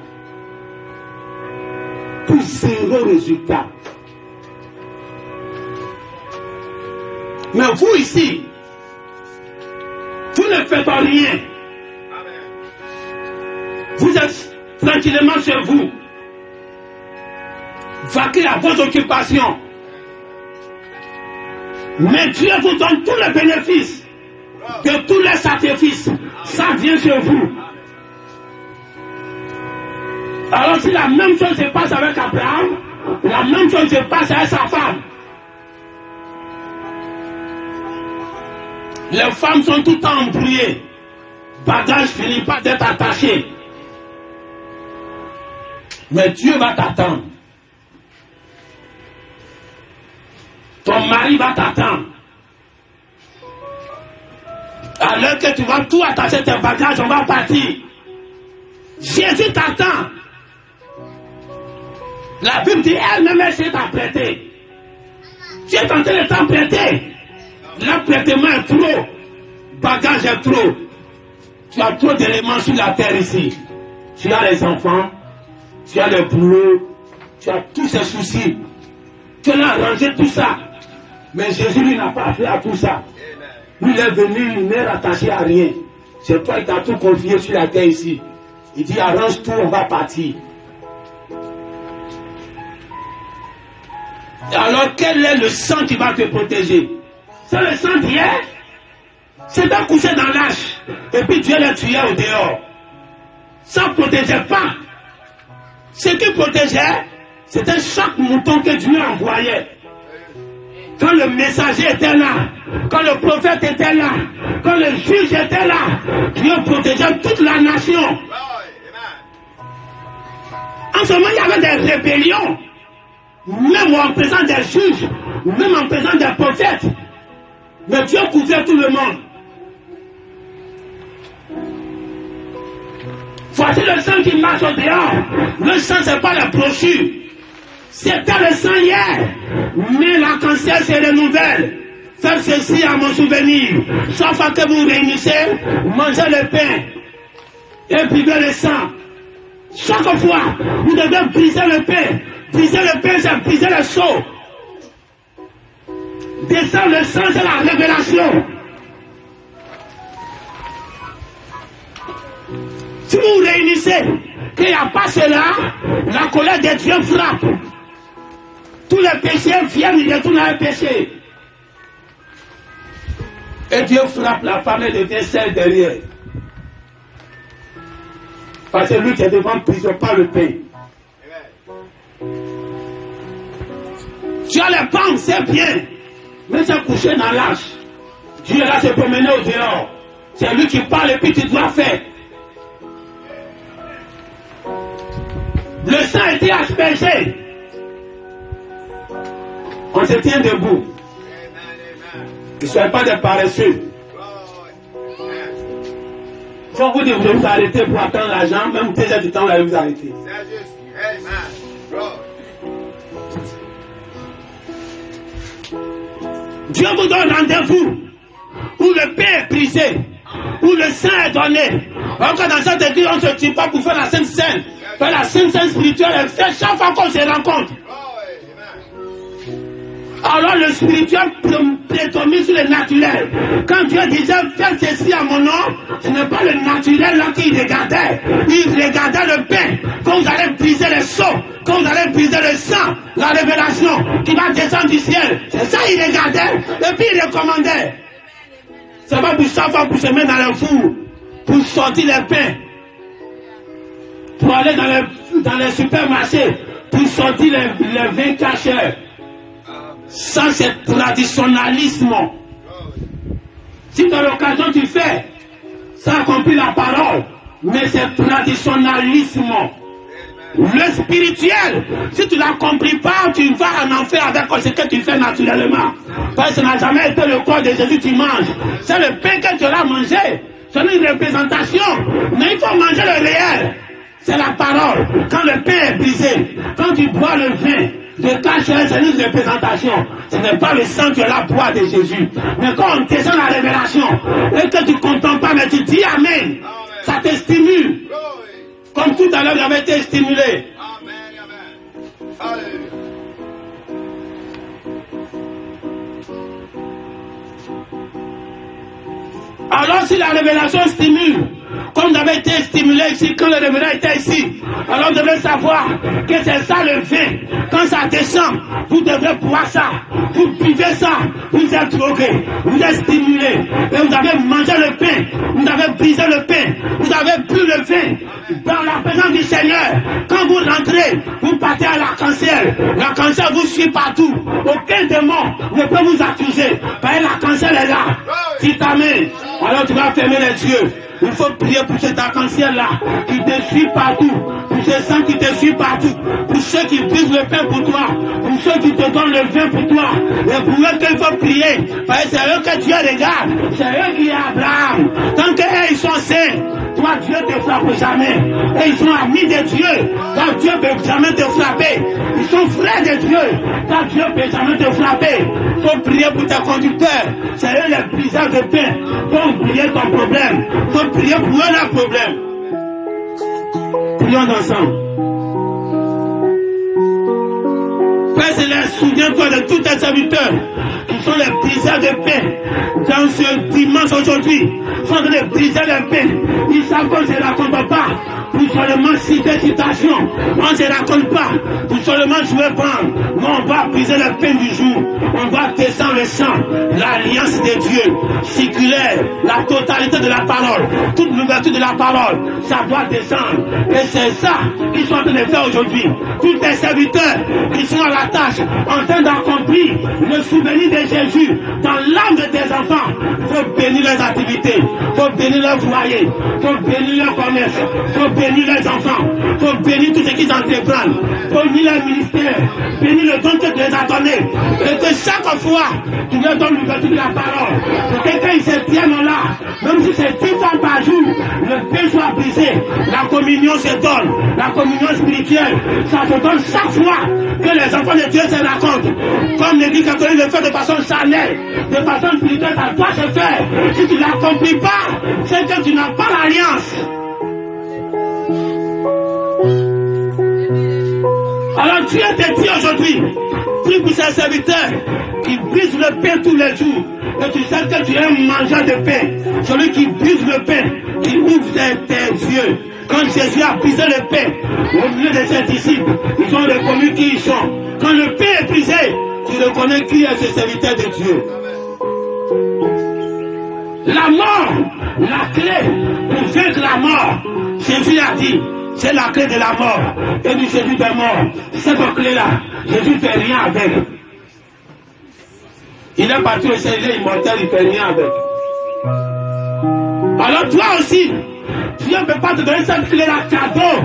Pour zéro résultat. Mais vous ici, vous ne faites rien. Vous êtes tranquillement chez vous. Vaquez à vos occupations. Mais Dieu vous donne tous les bénéfices de tous les sacrifices. Ça vient chez vous. Alors si la même chose se passe avec Abraham, la même chose se passe avec sa femme. Les femmes sont tout le temps embrouillées. Bagage finit pas d'être attaché. Mais Dieu va t'attendre. Ton mari va t'attendre. À l'heure que tu vas tout attacher tes bagages, on va partir. Jésus t'attend. La Bible dit elle-même elle s'est apprêtée. Tu es en train de t'apprêter. L'apprêtement est trop. Bagage est trop. Tu as trop d'éléments sur la terre ici. Tu as les enfants. Tu as le boulot, tu as tous ces soucis. Tu as arrangé tout ça. Mais Jésus, lui, n'a pas fait à tout ça. Lui, il est venu, il n'est rattaché à rien. C'est toi qui t'as tout confié sur la terre ici. Il dit, arrange tout, on va partir. Et alors, quel est le sang qui va te protéger? C'est le sang d'hier. C'est d'un coucher dans l'âge. Et puis Dieu l'a tué au dehors. Ça ne protégeait pas. Ce qui protégeait, c'était chaque mouton que Dieu envoyait. Quand le messager était là, quand le prophète était là, quand le juge était là, Dieu protégeait toute la nation. En ce moment, il y avait des rébellions, même en présence des juges, même en présence des prophètes. Mais Dieu couvrait tout le monde. Voici le sang qui marche au dehors. Le sang, ce n'est pas la brochure. C'était le sang hier, mais l'arc-en-ciel se renouvelle. Faites ceci à mon souvenir. Chaque fois que vous réunissez, mangez le pain et buvez le sang. Chaque fois, vous devez briser le pain. Briser le pain, c'est briser le seau. Descendre le sang, c'est la révélation. Si vous vous réunissez, qu'il n'y a pas cela, la colère de Dieu frappe. Tous les péchés viennent, ils retournent à un péché. Et Dieu frappe la femme et devient celle derrière. Parce que lui qui est devant prison par le pain. Tu as les pommes, c'est bien. Mais c'est couché dans l'âge. Dieu est là se promener au dehors. C'est lui qui parle et puis tu dois faire. Le sang a été aspergé. On se tient debout. Ne soyez pas des paresseux. Si on vous dit vous arrêter pour attendre l'argent, même 2 heures du temps, vous allez vous arrêter. Dieu vous donne rendez-vous où le pain est brisé, où le sang est donné. Encore dans cette église, on ne se tue pas pour faire la Sainte Seine. Faire la Sainte Seine spirituelle est faite chaque fois qu'on se rencontre. Alors le spirituel prédomine sur le naturel. Quand Dieu disait faites ceci à mon nom, ce n'est pas le naturel là qu'il regardait. Il regardait le pain. Quand vous allez briser le seau, quand vous allez briser le sang, la révélation qui va descendre du ciel. C'est ça qu'il regardait. Et puis il recommandait. C'est pas pour chaque fois pour se mettre dans le four, pour sortir les pains, pour aller dans les supermarchés, pour sortir les vins cachés. Ça, c'est traditionnalisme. Si tu as l'occasion, tu fais. Ça accomplit la parole. Mais c'est traditionnalisme. Le spirituel, si tu ne l'as compris pas, tu vas en enfer avec ce que tu fais naturellement. Parce que ça n'a jamais été le corps de Jésus que tu manges. C'est le pain que tu as mangé. C'est une représentation. Mais il faut manger le réel. C'est la parole. Quand le pain est brisé, quand tu bois le vin, le cachet, c'est une représentation. Ce n'est pas le sang que la bois de Jésus. Mais quand on descend la révélation, et que tu ne comprends pas, mais tu dis Amen, ça te stimule. Comme tout à l'heure, j'avais été stimulé. Alors si la révélation stimule, comme j'avais été stimulé ici, quand le révérend était ici, alors vous devez savoir que c'est ça le vin. Quand ça descend, vous devez boire ça, vous buvez ça, vous êtes drogué, vous êtes stimulé, et vous avez mangé le pain, vous avez brisé le pain, vous avez bu le vin. Dans la présence du Seigneur, quand vous rentrez, vous partez à l'arc-en-ciel. L'arc-en-ciel vous suit partout. Aucun démon ne peut vous accuser. Parce que l'arc-en-ciel est là. Si t'amènes, alors tu vas fermer les yeux. Il faut prier pour cet arc-en-ciel-là qui te suit partout, pour ce sang qui te suit partout, pour ceux qui brisent le pain pour toi, pour ceux qui te donnent le vin pour toi, et pour eux qu'il faut prier, parce que c'est eux que Dieu regarde, c'est eux qui est Abraham. Tant qu'eux ils sont saints, toi Dieu ne te frappe jamais, et ils sont amis de Dieu, quand Dieu ne peut jamais te frapper, ils sont frères de Dieu, quand Dieu ne peut jamais te frapper. Il faut prier pour tes conducteurs, c'est eux les briseurs de pain, il faut oublier ton problème, il faut prier pour eux leur problème. Prions ensemble. Père Céleste, souviens-toi de tous tes serviteurs qui sont les briseurs de pain dans ce dimanche aujourd'hui. Ils sont en train de briser le pain. Ils savent qu'on ne se raconte pas pour seulement citer citation. On ne se raconte pas pour seulement jouer bande. Mais on va briser le pain du jour. On va descendre le sang, l'alliance de Dieu, circulaire, la totalité de la parole, toute l'ouverture de la parole, ça doit descendre. Et c'est ça qu'ils sont en train de faire aujourd'hui. Tous tes serviteurs qui sont à la tâche, en train d'accomplir le souvenir de Jésus dans l'âme de tes enfants. Il faut bénir leurs activités, il faut bénir leur foyer, il faut bénir leur commerce, il faut bénir leurs enfants, il faut bénir tout ce qu'ils entreprennent, il faut bénir leur ministère, bénir le don que tu les as donné. Et que chaque fois, tu leur donnes l'ouverture de la parole. Que quand ils se tiennent là, même si c'est 10 fois par jour, le paix soit brisée, la communion se donne, la communion spirituelle, ça se donne chaque fois que les enfants de Dieu se racontent. Comme l'Église catholique le fait de façon charnelle, de façon spirituelle, ça doit se faire. Si tu ne l'accomplis pas, c'est que tu n'as pas l'alliance. Alors Dieu te dit aujourd'hui, prie pour ses serviteurs qui brisent le pain tous les jours. Que tu sais que tu es un mangeur de pain. Celui qui brise le pain, qui ouvre tes yeux. Quand Jésus a brisé le pain, au milieu de ses disciples, ils ont reconnu qui ils sont. Quand le pain est brisé, tu reconnais qui est ce serviteur de Dieu. La mort, la clé pour vaincre la mort, Jésus a dit, c'est la clé de la mort. Et du Jésus est mort. Cette clé-là, Jésus ne fait rien avec. Il est parti au ciel, il est immortel, il ne fait rien avec. Alors toi aussi, Dieu ne peut pas te donner cette clé-là cadeau.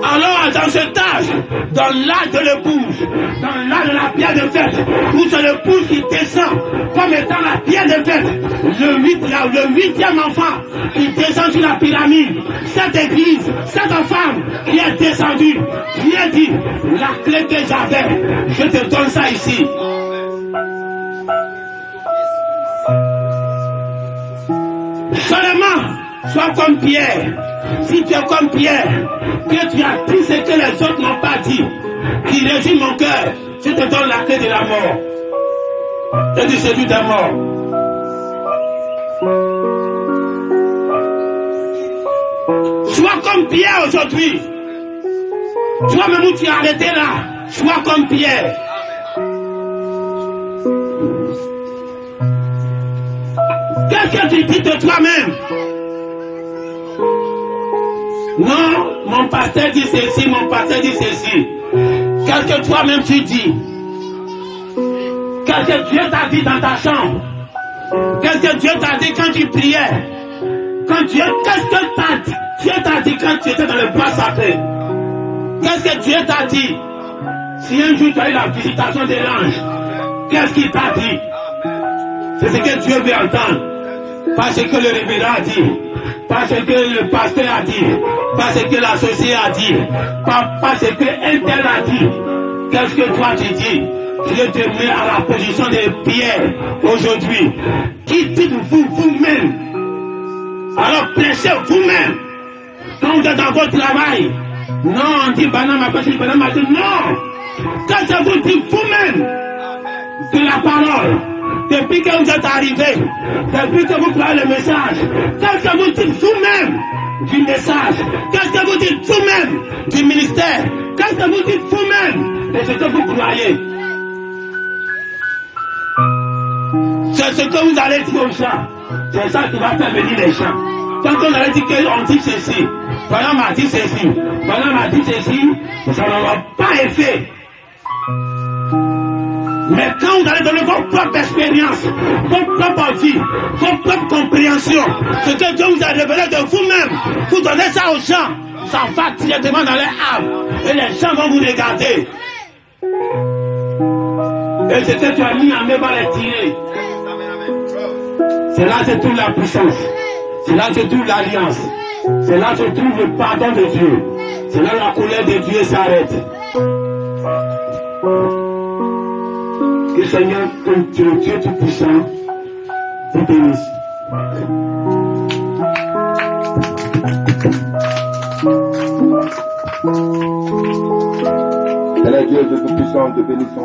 Alors dans cet âge, dans l'âge de l'épouse, dans l'âge de la pierre de fête, où c'est l'épouse qui descend comme étant la pierre de fête, le huitième enfant qui descend sur la pyramide, cette église, cette femme qui est descendue, qui a dit, la clé que j'avais, je te donne ça ici. Seulement, sois comme Pierre. Si tu es comme Pierre, que tu as dit ce que les autres n'ont pas dit, qui résume mon cœur, je te donne la clé de la mort. Et du Jésus est mort. Sois comme Pierre aujourd'hui. Toi-même où tu es arrêté là, sois comme Pierre. Qu'est-ce que tu dis de toi-même? Non, mon pasteur dit ceci, mon pasteur dit ceci. Qu'est-ce que toi-même tu dis? Qu'est-ce que Dieu t'a dit dans ta chambre? Qu'est-ce que Dieu t'a dit quand tu priais? Qu'est-ce que Dieu t'a dit quand tu étais dans le bois sacré? Qu'est-ce que Dieu t'a dit? Si un jour tu as eu la visitation de l'ange, qu'est-ce qu'il t'a dit? C'est ce que Dieu veut entendre. Pas ce que le révérend a dit. Pas ce que le pasteur a dit. Pas ce que l'associé a dit. Pas ce que un tel a dit. Qu'est-ce que toi tu dis? Dieu te met à la position de Pierre aujourd'hui. Qui dites-vous vous-même? Alors prêchez vous-même. Quand vous êtes dans votre travail, non, on dit banane ma petite banane ma petite. Non! Qu'est-ce que vous dites vous-même de la parole? Depuis que vous êtes arrivé, depuis que vous croyez le message, qu'est-ce que vous dites vous-même du message? Qu'est-ce que vous dites vous-même du ministère? Qu'est-ce que vous dites vous-même de ce que vous croyez? C'est ce que vous allez dire aux gens. C'est ça qui va faire venir les gens. Quand on allait dire qu'on dit ceci, pendant m'a dit ceci, pendant m'a dit ceci, ça n'aura pas effet. Mais quand vous allez donner vos propres expériences, vos propres vies, vos propres compréhensions, ce que Dieu vous a révélé de vous-même, vous donnez ça aux gens, ça va directement dans leur âme. Et les gens vont vous regarder. Et ce que tu as mis en main va les tirer. C'est là que se trouve la puissance. C'est là que se trouve l'alliance. C'est là que se trouve le pardon de Dieu. C'est là que la colère de Dieu s'arrête. Que le Seigneur, comme Dieu Tout-Puissant, vous bénisse. Dieu Tout-Puissant, te bénissons.